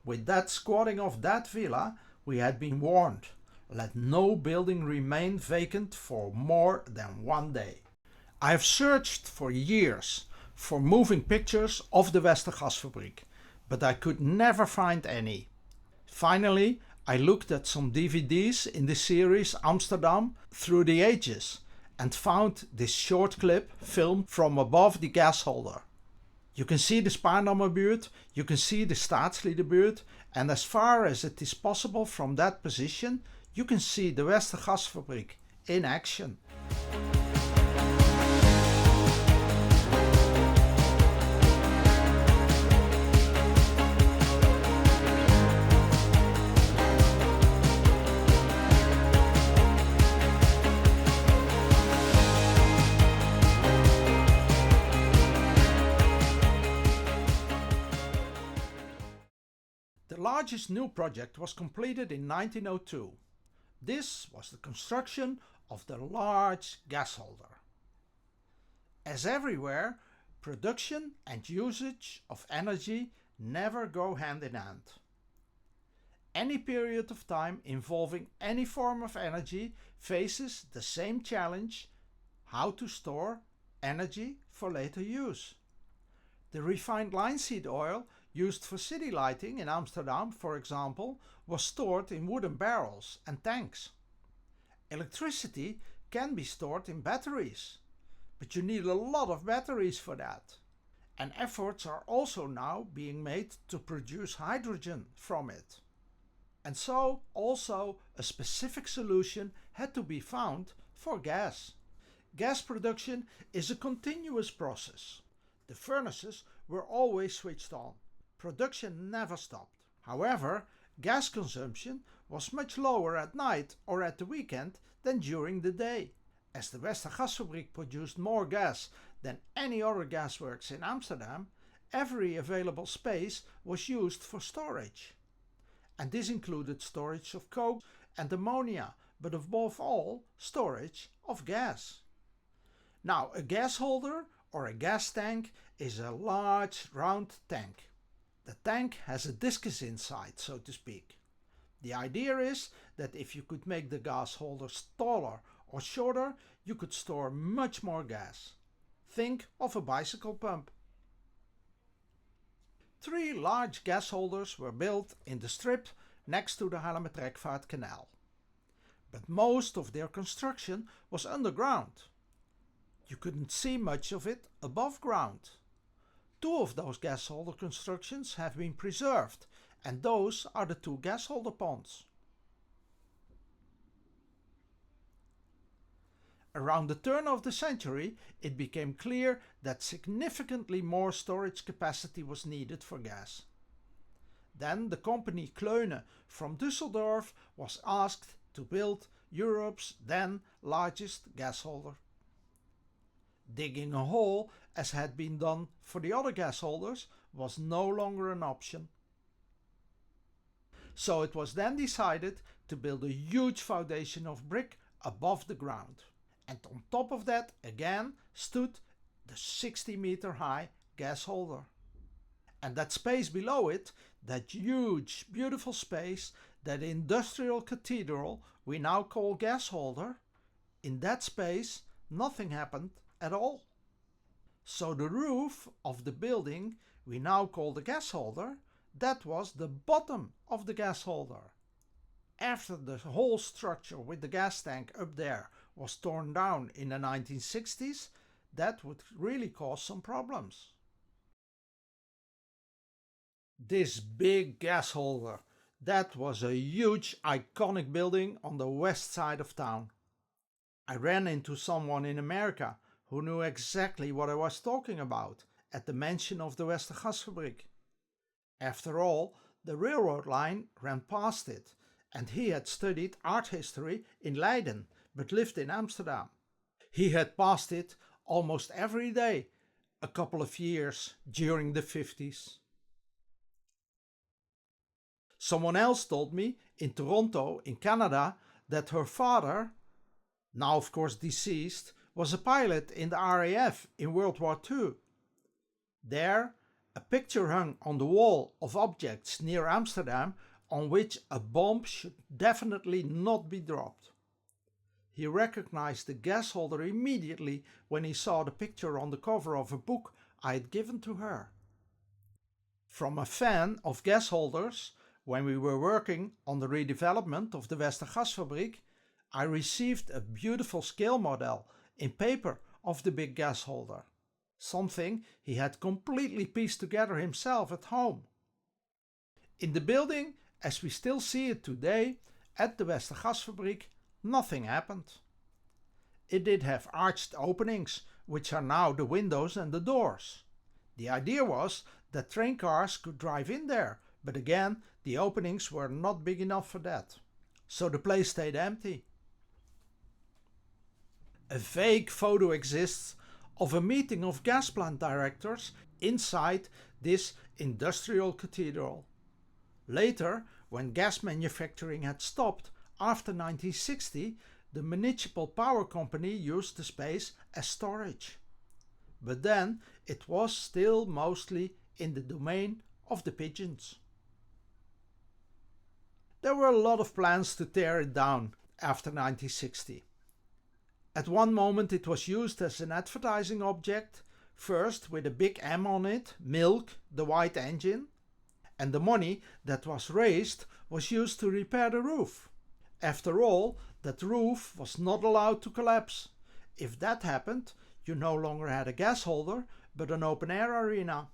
With that squatting of that villa, we had been warned. Let no building remain vacant for more than 1 day. I have searched for years for moving pictures of the Westergasfabriek, but I could never find any. Finally, I looked at some DVDs in the series Amsterdam Through the Ages and found this short clip filmed from above the gas holder. You can see the Spaarnammerbuurt, you can see the Staatsledenbuurt, and as far as it is possible from that position, you can see the Westergasfabriek in action. The largest new project was completed in 1902. This was the construction of the large gas holder. As everywhere, production and usage of energy never go hand in hand. Any period of time involving any form of energy faces the same challenge: how to store energy for later use. The refined linseed oil used for city lighting in Amsterdam, for example, was stored in wooden barrels and tanks. Electricity can be stored in batteries, but you need a lot of batteries for that. And efforts are also now being made to produce hydrogen from it. And so also a specific solution had to be found for gas. Gas production is a continuous process. The furnaces were always switched on. Production never stopped. However, gas consumption was much lower at night or at the weekend than during the day. As the Westergasfabriek produced more gas than any other gasworks in Amsterdam, every available space was used for storage. And this included storage of coke and ammonia, but above all, storage of gas. Now, a gas holder or a gas tank is a large round tank. The tank has a discus inside, so to speak. The idea is that if you could make the gas holders taller or shorter, you could store much more gas. Think of a bicycle pump. 3 large gas holders were built in the strip next to the Haarlemmertrekvaart Canal. But most of their construction was underground. You couldn't see much of it above ground. 2 of those gas holder constructions have been preserved, and those are the 2 gas holder ponds. Around the turn of the century, it became clear that significantly more storage capacity was needed for gas. Then the company Kleune from Düsseldorf was asked to build Europe's then largest gas holder. Digging a hole, as had been done for the other gas holders, was no longer an option. So it was then decided to build a huge foundation of brick above the ground. And on top of that again stood the 60-meter high gas holder. And that space below it, that huge beautiful space, that industrial cathedral we now call gas holder, in that space nothing happened at all. So the roof of the building we now call the gas holder, that was the bottom of the gas holder. After the whole structure with the gas tank up there was torn down in the 1960s, that would really cause some problems. This big gas holder, that was a huge iconic building on the west side of town. I ran into someone in America who knew exactly what I was talking about at the mention of the Westergasfabriek. After all, the railroad line ran past it, and he had studied art history in Leiden but lived in Amsterdam. He had passed it almost every day a couple of years during the 50s. Someone else told me in Toronto, in Canada, that her father, now of course deceased, was a pilot in the RAF in World War II. There, a picture hung on the wall of objects near Amsterdam on which a bomb should definitely not be dropped. He recognized the gas holder immediately when he saw the picture on the cover of a book I had given to her. From a fan of gas holders, when we were working on the redevelopment of the Westergasfabriek, I received a beautiful scale model in paper of the big gas holder, something he had completely pieced together himself at home. In the building, as we still see it today, at the Westergasfabriek, nothing happened. It did have arched openings, which are now the windows and the doors. The idea was that train cars could drive in there, but again, the openings were not big enough for that. So the place stayed empty. A vague photo exists of a meeting of gas plant directors inside this industrial cathedral. Later, when gas manufacturing had stopped after 1960, the municipal power company used the space as storage. But then it was still mostly in the domain of the pigeons. There were a lot of plans to tear it down after 1960. At one moment it was used as an advertising object, first with a big M on it, Milk, the white engine, and the money that was raised was used to repair the roof. After all, that roof was not allowed to collapse. If that happened, you no longer had a gas holder, but an open-air arena.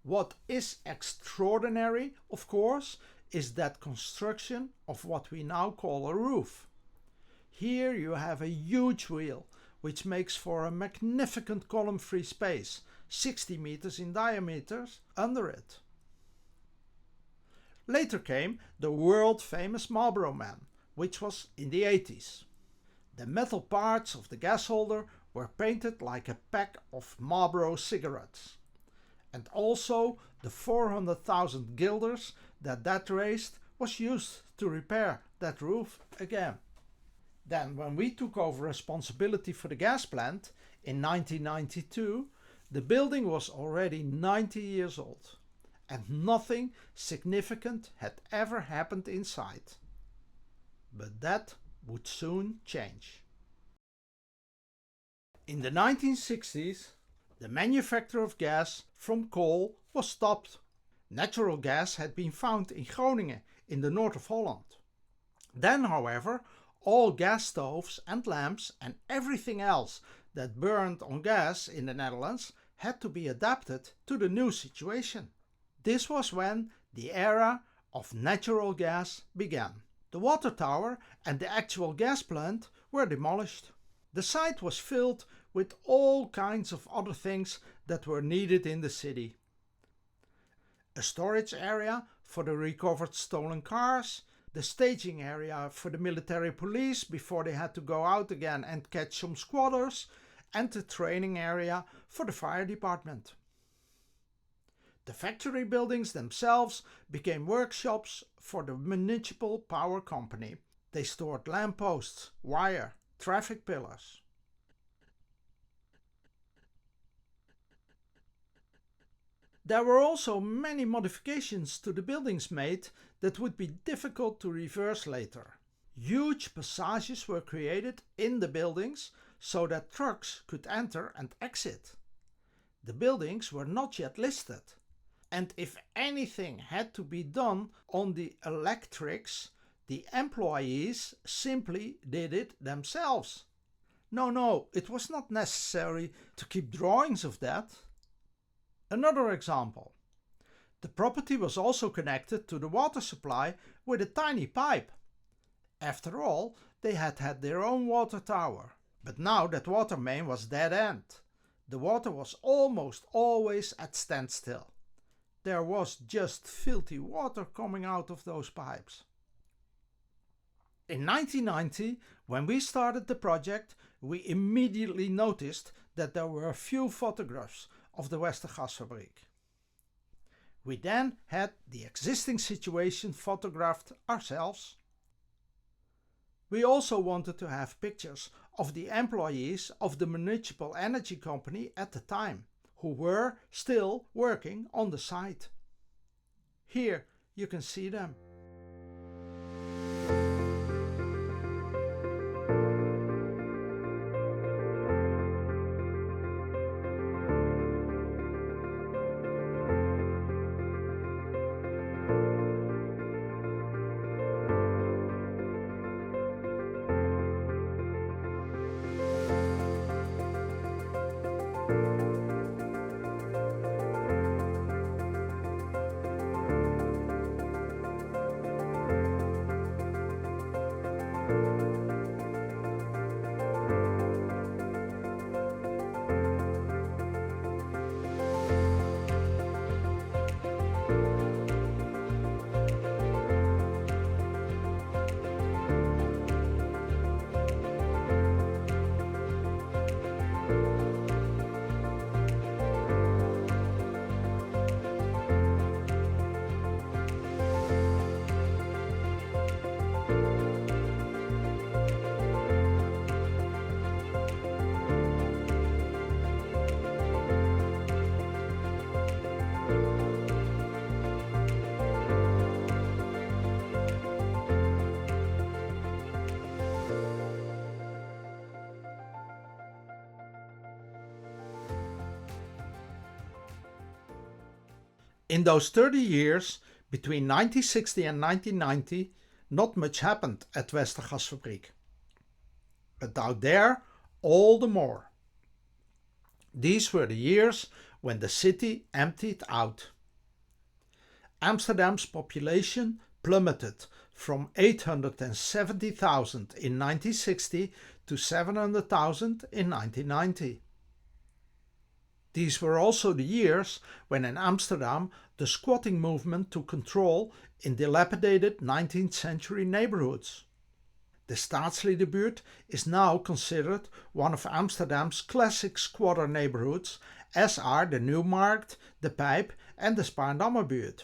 What is extraordinary, of course, is that construction of what we now call a roof. Here you have a huge wheel, which makes for a magnificent column-free space, 60 meters in diameter, under it. Later came the world-famous Marlboro Man, which was in the 80s. The metal parts of the gas holder were painted like a pack of Marlboro cigarettes. And also the 400,000 guilders that raised was used to repair that roof again. Then, when we took over responsibility for the gas plant in 1992, the building was already 90 years old. and nothing significant had ever happened inside. But that would soon change. In the 1960s, the manufacture of gas from coal was stopped. Natural gas had been found in Groningen in the north of Holland. Then, however, all gas stoves and lamps and everything else that burned on gas in the Netherlands had to be adapted to the new situation. This was when the era of natural gas began. The water tower and the actual gas plant were demolished. The site was filled with all kinds of other things that were needed in the city. A storage area for the recovered stolen cars, the staging area for the military police before they had to go out again and catch some squatters, and the training area for the fire department. The factory buildings themselves became workshops for the municipal power company. They stored lampposts, wire, traffic pillars. There were also many modifications to the buildings made that would be difficult to reverse later. Huge passages were created in the buildings so that trucks could enter and exit. The buildings were not yet listed, and if anything had to be done on the electrics, the employees simply did it themselves. No, it was not necessary to keep drawings of that. Another example. The property was also connected to the water supply with a tiny pipe. After all, they had their own water tower. But now that water main was dead end. The water was almost always at standstill. There was just filthy water coming out of those pipes. In 1990, when we started the project, we immediately noticed that there were a few photographs of the Westergasfabriek. We then had the existing situation photographed ourselves. We also wanted to have pictures of the employees of the municipal energy company at the time, who were still working on the site. Here you can see them. In those 30 years, between 1960 and 1990, not much happened at Westergasfabriek. But out there, all the more. These were the years when the city emptied out. Amsterdam's population plummeted from 870,000 in 1960 to 700,000 in 1990. These were also the years when in Amsterdam the squatting movement took control in dilapidated 19th century neighborhoods. The Staatsliederbuurt is now considered one of Amsterdam's classic squatter neighborhoods, as are the Nieuwmarkt, the Pijp and the Spaarndammerbuurt.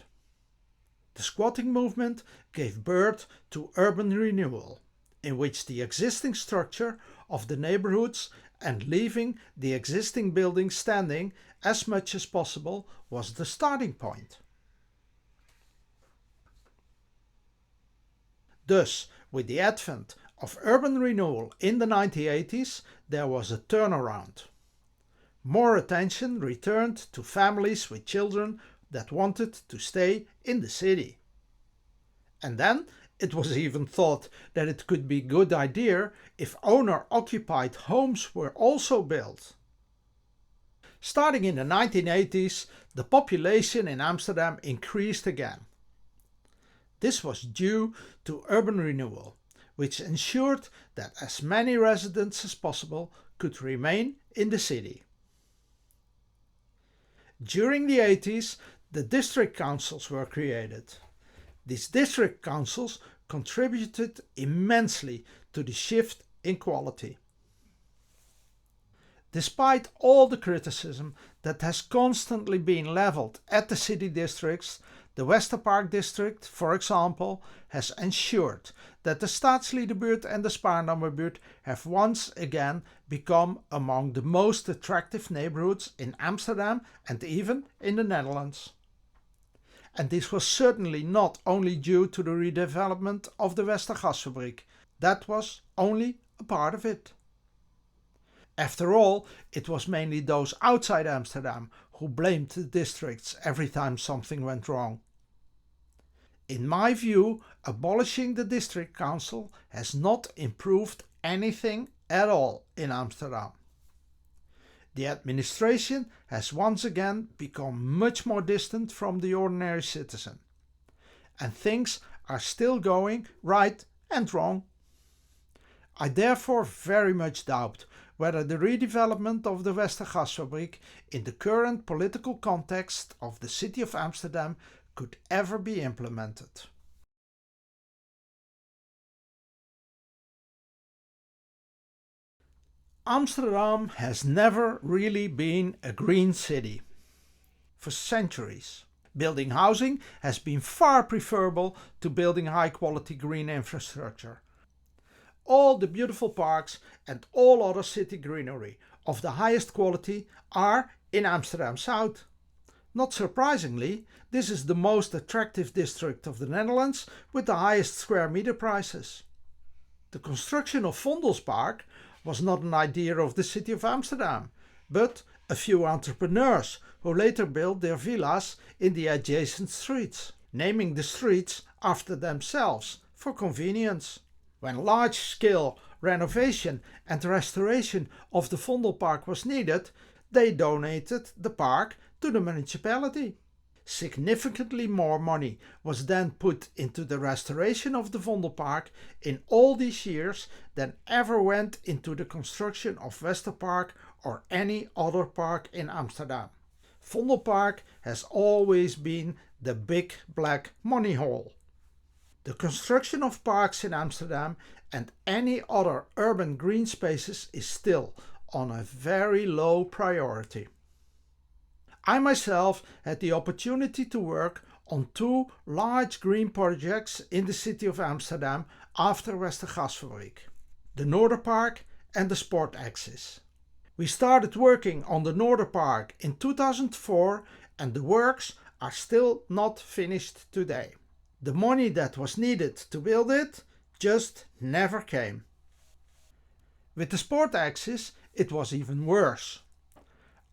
The squatting movement gave birth to urban renewal, in which the existing structure of the neighborhoods and leaving the existing buildings standing as much as possible was the starting point. Thus, with the advent of urban renewal in the 1980s, there was a turnaround. More attention returned to families with children that wanted to stay in the city. And then it was even thought that it could be a good idea if owner-occupied homes were also built. Starting in the 1980s, the population in Amsterdam increased again. This was due to urban renewal, which ensured that as many residents as possible could remain in the city. During the 80s, the district councils were created. These district councils contributed immensely to the shift in quality. Despite all the criticism that has constantly been leveled at the city districts, the Westerpark district, for example, has ensured that the Staatsliederbuurt and the Spaarnammerbuurt have once again become among the most attractive neighborhoods in Amsterdam and even in the Netherlands. And this was certainly not only due to the redevelopment of the Westergasfabriek. That was only a part of it. After all, it was mainly those outside Amsterdam who blamed the districts every time something went wrong. In my view, abolishing the district council has not improved anything at all in Amsterdam. The administration has once again become much more distant from the ordinary citizen. And things are still going right and wrong. I therefore very much doubt whether the redevelopment of the Westergasfabriek in the current political context of the city of Amsterdam could ever be implemented. Amsterdam has never really been a green city. For centuries, building housing has been far preferable to building high-quality green infrastructure. All the beautiful parks and all other city greenery of the highest quality are in Amsterdam South. Not surprisingly, this is the most attractive district of the Netherlands with the highest square meter prices. The construction of Vondelspark was not an idea of the city of Amsterdam, but a few entrepreneurs who later built their villas in the adjacent streets, naming the streets after themselves for convenience. When large-scale renovation and restoration of the Vondelpark was needed, they donated the park to the municipality. Significantly more money was then put into the restoration of the Vondelpark in all these years than ever went into the construction of Westerpark or any other park in Amsterdam. Vondelpark has always been the big black money hole. The construction of parks in Amsterdam and any other urban green spaces is still on a very low priority. I myself had the opportunity to work on two large green projects in the city of Amsterdam after Westergasfabriek, the Noorderpark and the Sport Axis. We started working on the Noorderpark in 2004 and the works are still not finished today. The money that was needed to build it just never came. With the Sport Axis it was even worse.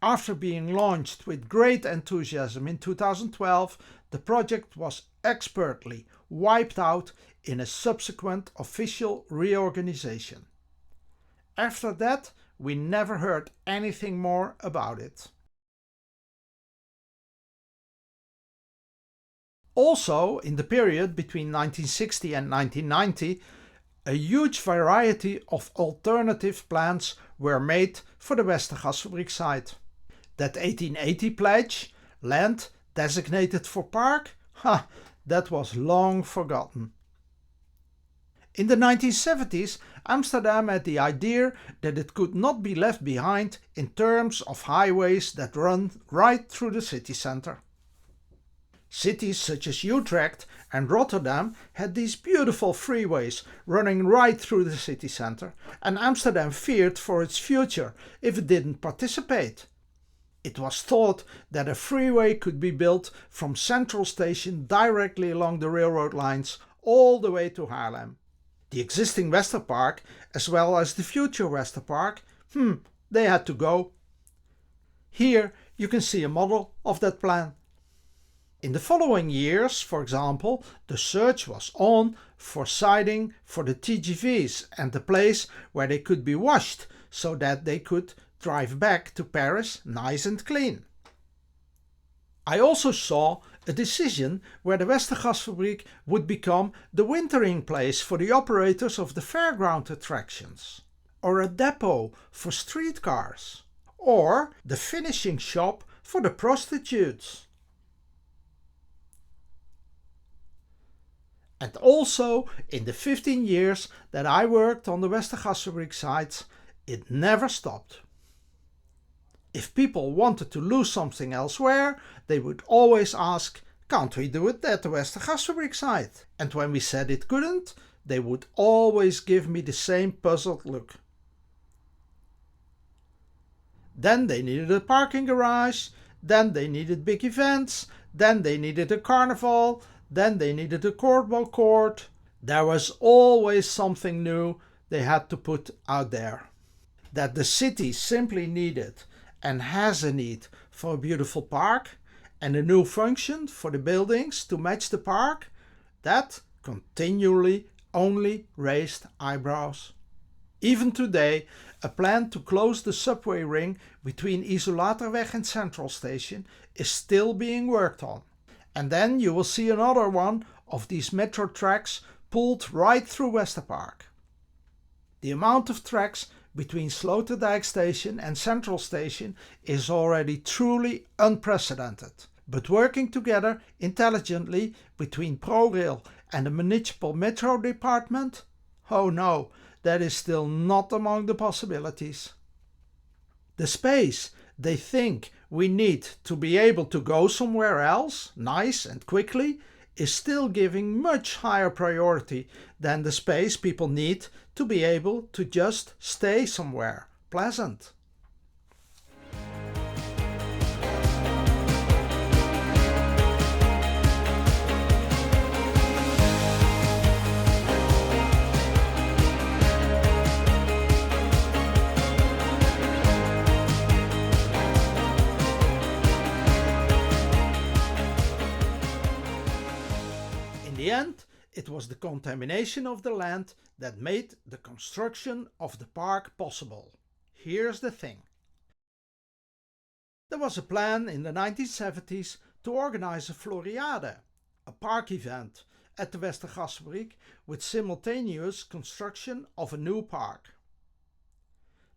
After being launched with great enthusiasm in 2012, the project was expertly wiped out in a subsequent official reorganization. After that, we never heard anything more about it. Also, in the period between 1960 and 1990, a huge variety of alternative plans were made for the Westergasfabriek site. That 1880 pledge, land designated for park, that was long forgotten. In the 1970s, Amsterdam had the idea that it could not be left behind in terms of highways that run right through the city centre. Cities such as Utrecht and Rotterdam had these beautiful freeways running right through the city centre, and Amsterdam feared for its future if it didn't participate. It was thought that a freeway could be built from Central Station directly along the railroad lines all the way to Haarlem. The existing Westerpark, as well as the future Westerpark, they had to go. Here you can see a model of that plan. In the following years, for example, the search was on for siding for the TGVs and a place where they could be washed so that they could drive back to Paris nice and clean. I also saw a decision where the Westergasfabriek would become the wintering place for the operators of the fairground attractions, or a depot for streetcars, or the finishing shop for the prostitutes. And also, in the 15 years that I worked on the Westergasfabriek sites, it never stopped. If people wanted to lose something elsewhere, they would always ask, can't we do it at the Westergasfabriek site? And when we said it couldn't, they would always give me the same puzzled look. Then they needed a parking garage, then they needed big events, then they needed a carnival, then they needed a kortbal court. There was always something new they had to put out there. That the city simply needed and has a need for a beautiful park and a new function for the buildings to match the park, that continually only raised eyebrows. Even today, a plan to close the subway ring between Isolatorweg and Central Station is still being worked on. And then you will see another one of these metro tracks pulled right through Westerpark. The amount of tracks between Sloterdijk Station and Central Station is already truly unprecedented. But working together intelligently between ProRail and the municipal metro department? Oh no, that is still not among the possibilities. The space they think we need to be able to go somewhere else, nice and quickly, is still giving much higher priority than the space people need to be able to just stay somewhere pleasant. In the end, it was the contamination of the land that made the construction of the park possible. Here's the thing. There was a plan in the 1970s to organize a Floriade, a park event, at the Westergasfabriek with simultaneous construction of a new park.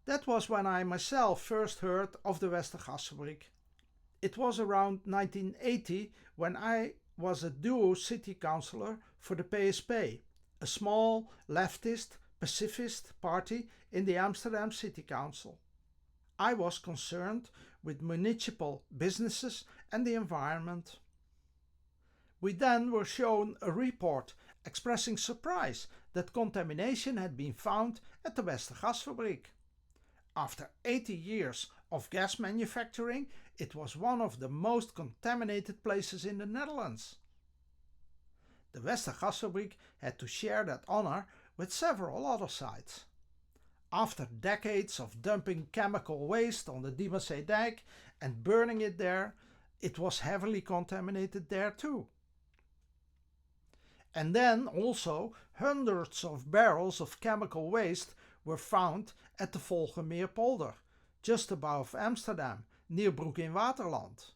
That was when I myself first heard of the Westergasfabriek. It was around 1980 when I was a duo city councillor for the PSP, a small leftist pacifist party in the Amsterdam City Council. I was concerned with municipal businesses and the environment. We then were shown a report expressing surprise that contamination had been found at the Westergasfabriek. After 80 years of gas manufacturing, it was one of the most contaminated places in the Netherlands. The Westergasfabriek had to share that honor with several other sites. After decades of dumping chemical waste on the Diemersee dike and burning it there, it was heavily contaminated there too. And then also hundreds of barrels of chemical waste were found at the Volgemeerpolder, just above Amsterdam, near Broek in Waterland.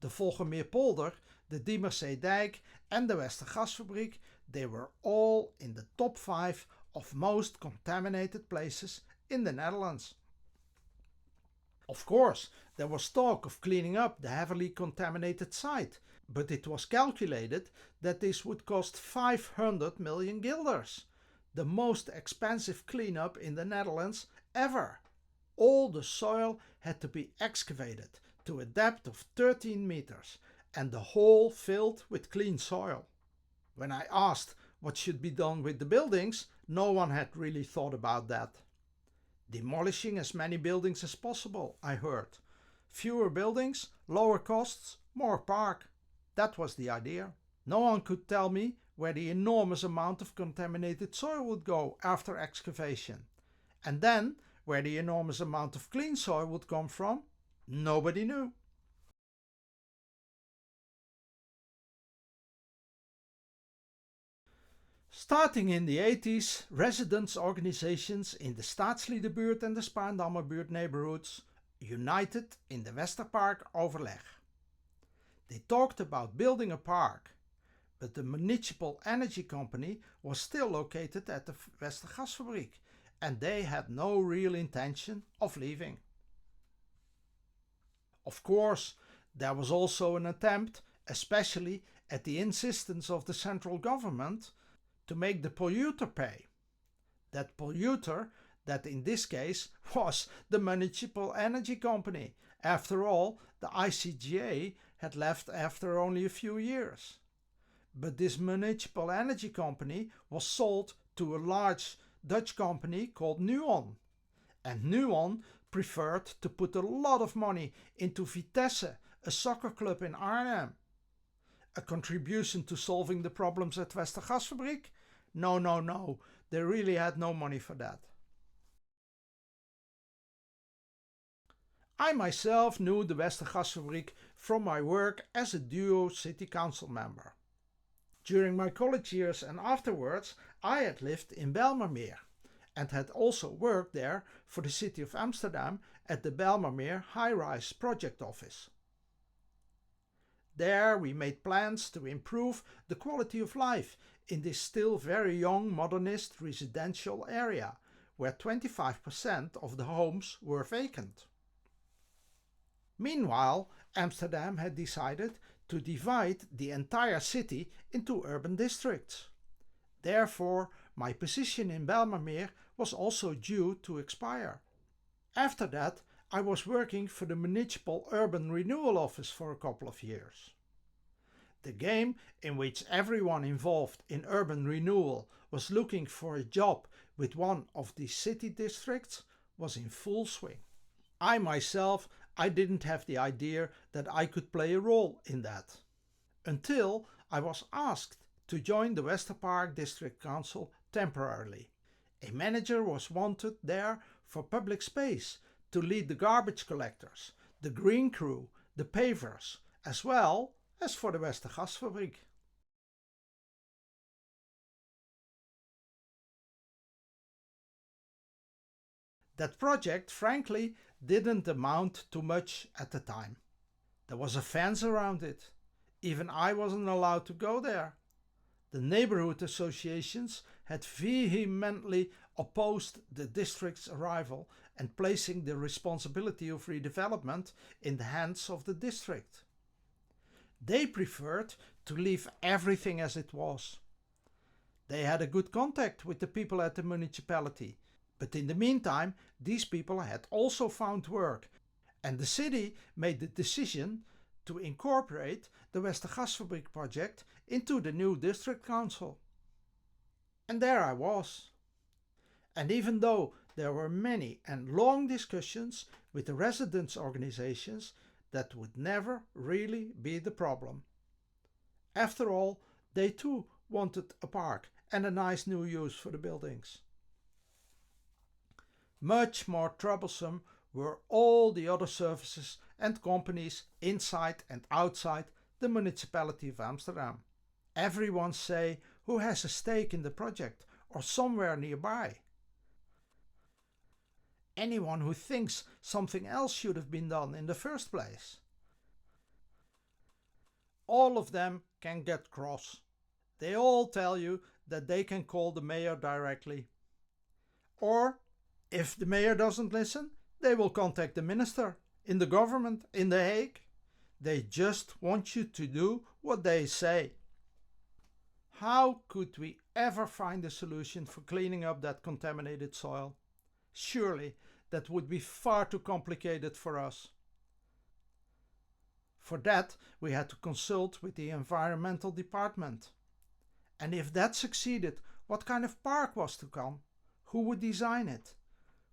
The Volgemeerpolder, the Diemersee dijk and the Westergasfabriek, they were all in the top 5 of most contaminated places in the Netherlands. Of course, there was talk of cleaning up the heavily contaminated site, but it was calculated that this would cost 500 million guilders, the most expensive cleanup in the Netherlands ever. All the soil had to be excavated to a depth of 13 meters and the hole filled with clean soil. When I asked what should be done with the buildings, no one had really thought about that. Demolishing as many buildings as possible, I heard. Fewer buildings, lower costs, more park. That was the idea. No one could tell me where the enormous amount of contaminated soil would go after excavation. And then, where the enormous amount of clean soil would come from, nobody knew. Starting in the 80s, residents' organizations in the Staatsliederbuurt and the Spaarndammerbuurt neighborhoods united in the Westerpark overleg. They talked about building a park, but the municipal energy company was still located at the Westergasfabriek and they had no real intention of leaving. Of course, there was also an attempt, especially at the insistence of the central government, to make the polluter pay. That polluter, that in this case was the municipal energy company. After all, the ICGA had left after only a few years. But this municipal energy company was sold to a large Dutch company called Nuon. And Nuon preferred to put a lot of money into Vitesse, a soccer club in Arnhem. A contribution to solving the problems at Westergasfabriek? No, they really had no money for that. I myself knew the Westergasfabriek from my work as a duo city council member. During my college years and afterwards, I had lived in Bijlmermeer and had also worked there for the city of Amsterdam at the Bijlmermeer High-Rise Project Office. There we made plans to improve the quality of life in this still very young modernist residential area, where 25% of the homes were vacant. Meanwhile, Amsterdam had decided to divide the entire city into urban districts. Therefore, my position in Bijlmermeer was also due to expire. After that, I was working for the Municipal Urban Renewal Office for a couple of years. The game in which everyone involved in urban renewal was looking for a job with one of these city districts was in full swing. I myself, I didn't have the idea that I could play a role in that. Until I was asked to join the Westerpark District Council temporarily. A manager was wanted there for public space to lead the garbage collectors, the green crew, the pavers, as well as for the Westergasfabriek. That project, frankly, didn't amount to much at the time. There was a fence around it. Even I wasn't allowed to go there. The neighborhood associations had vehemently opposed the district's arrival and placing the responsibility of redevelopment in the hands of the district. They preferred to leave everything as it was. They had a good contact with the people at the municipality, but in the meantime these people had also found work and the city made the decision to incorporate the Westergasfabriek project into the new district council. And there I was. And even though there were many and long discussions with the residents' organizations, that would never really be the problem. After all, they too wanted a park and a nice new use for the buildings. Much more troublesome were all the other services and companies inside and outside the municipality of Amsterdam. Everyone say who has a stake in the project or somewhere nearby. Anyone who thinks something else should have been done in the first place. All of them can get cross. They all tell you that they can call the mayor directly. Or, if the mayor doesn't listen, they will contact the minister in the government in The Hague. They just want you to do what they say. How could we ever find a solution for cleaning up that contaminated soil? Surely that would be far too complicated for us. For that, we had to consult with the environmental department. And if that succeeded, what kind of park was to come? Who would design it?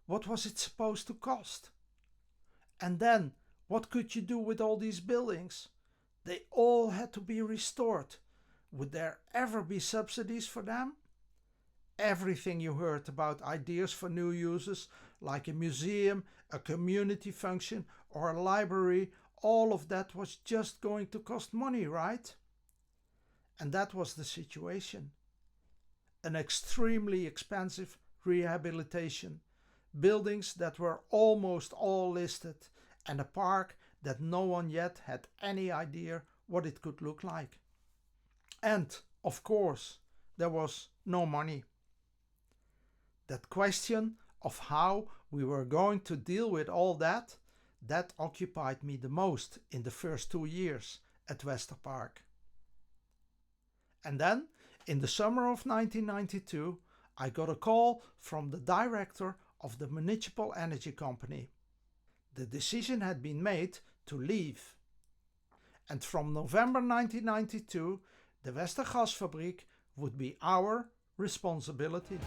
What was it supposed to cost? And then, what could you do with all these buildings? They all had to be restored. Would there ever be subsidies for them? Everything you heard about ideas for new uses, like a museum, a community function, or a library, all of that was just going to cost money, right? And that was the situation. An extremely expensive rehabilitation, buildings that were almost all listed, and a park that no one yet had any idea what it could look like. And, of course, there was no money. That question of how we were going to deal with all that occupied me the most in the first 2 years at Westerpark. And then, in the summer of 1992, I got a call from the director of the municipal energy company. The decision had been made to leave. And from November 1992, the Westergasfabriek would be our responsibility.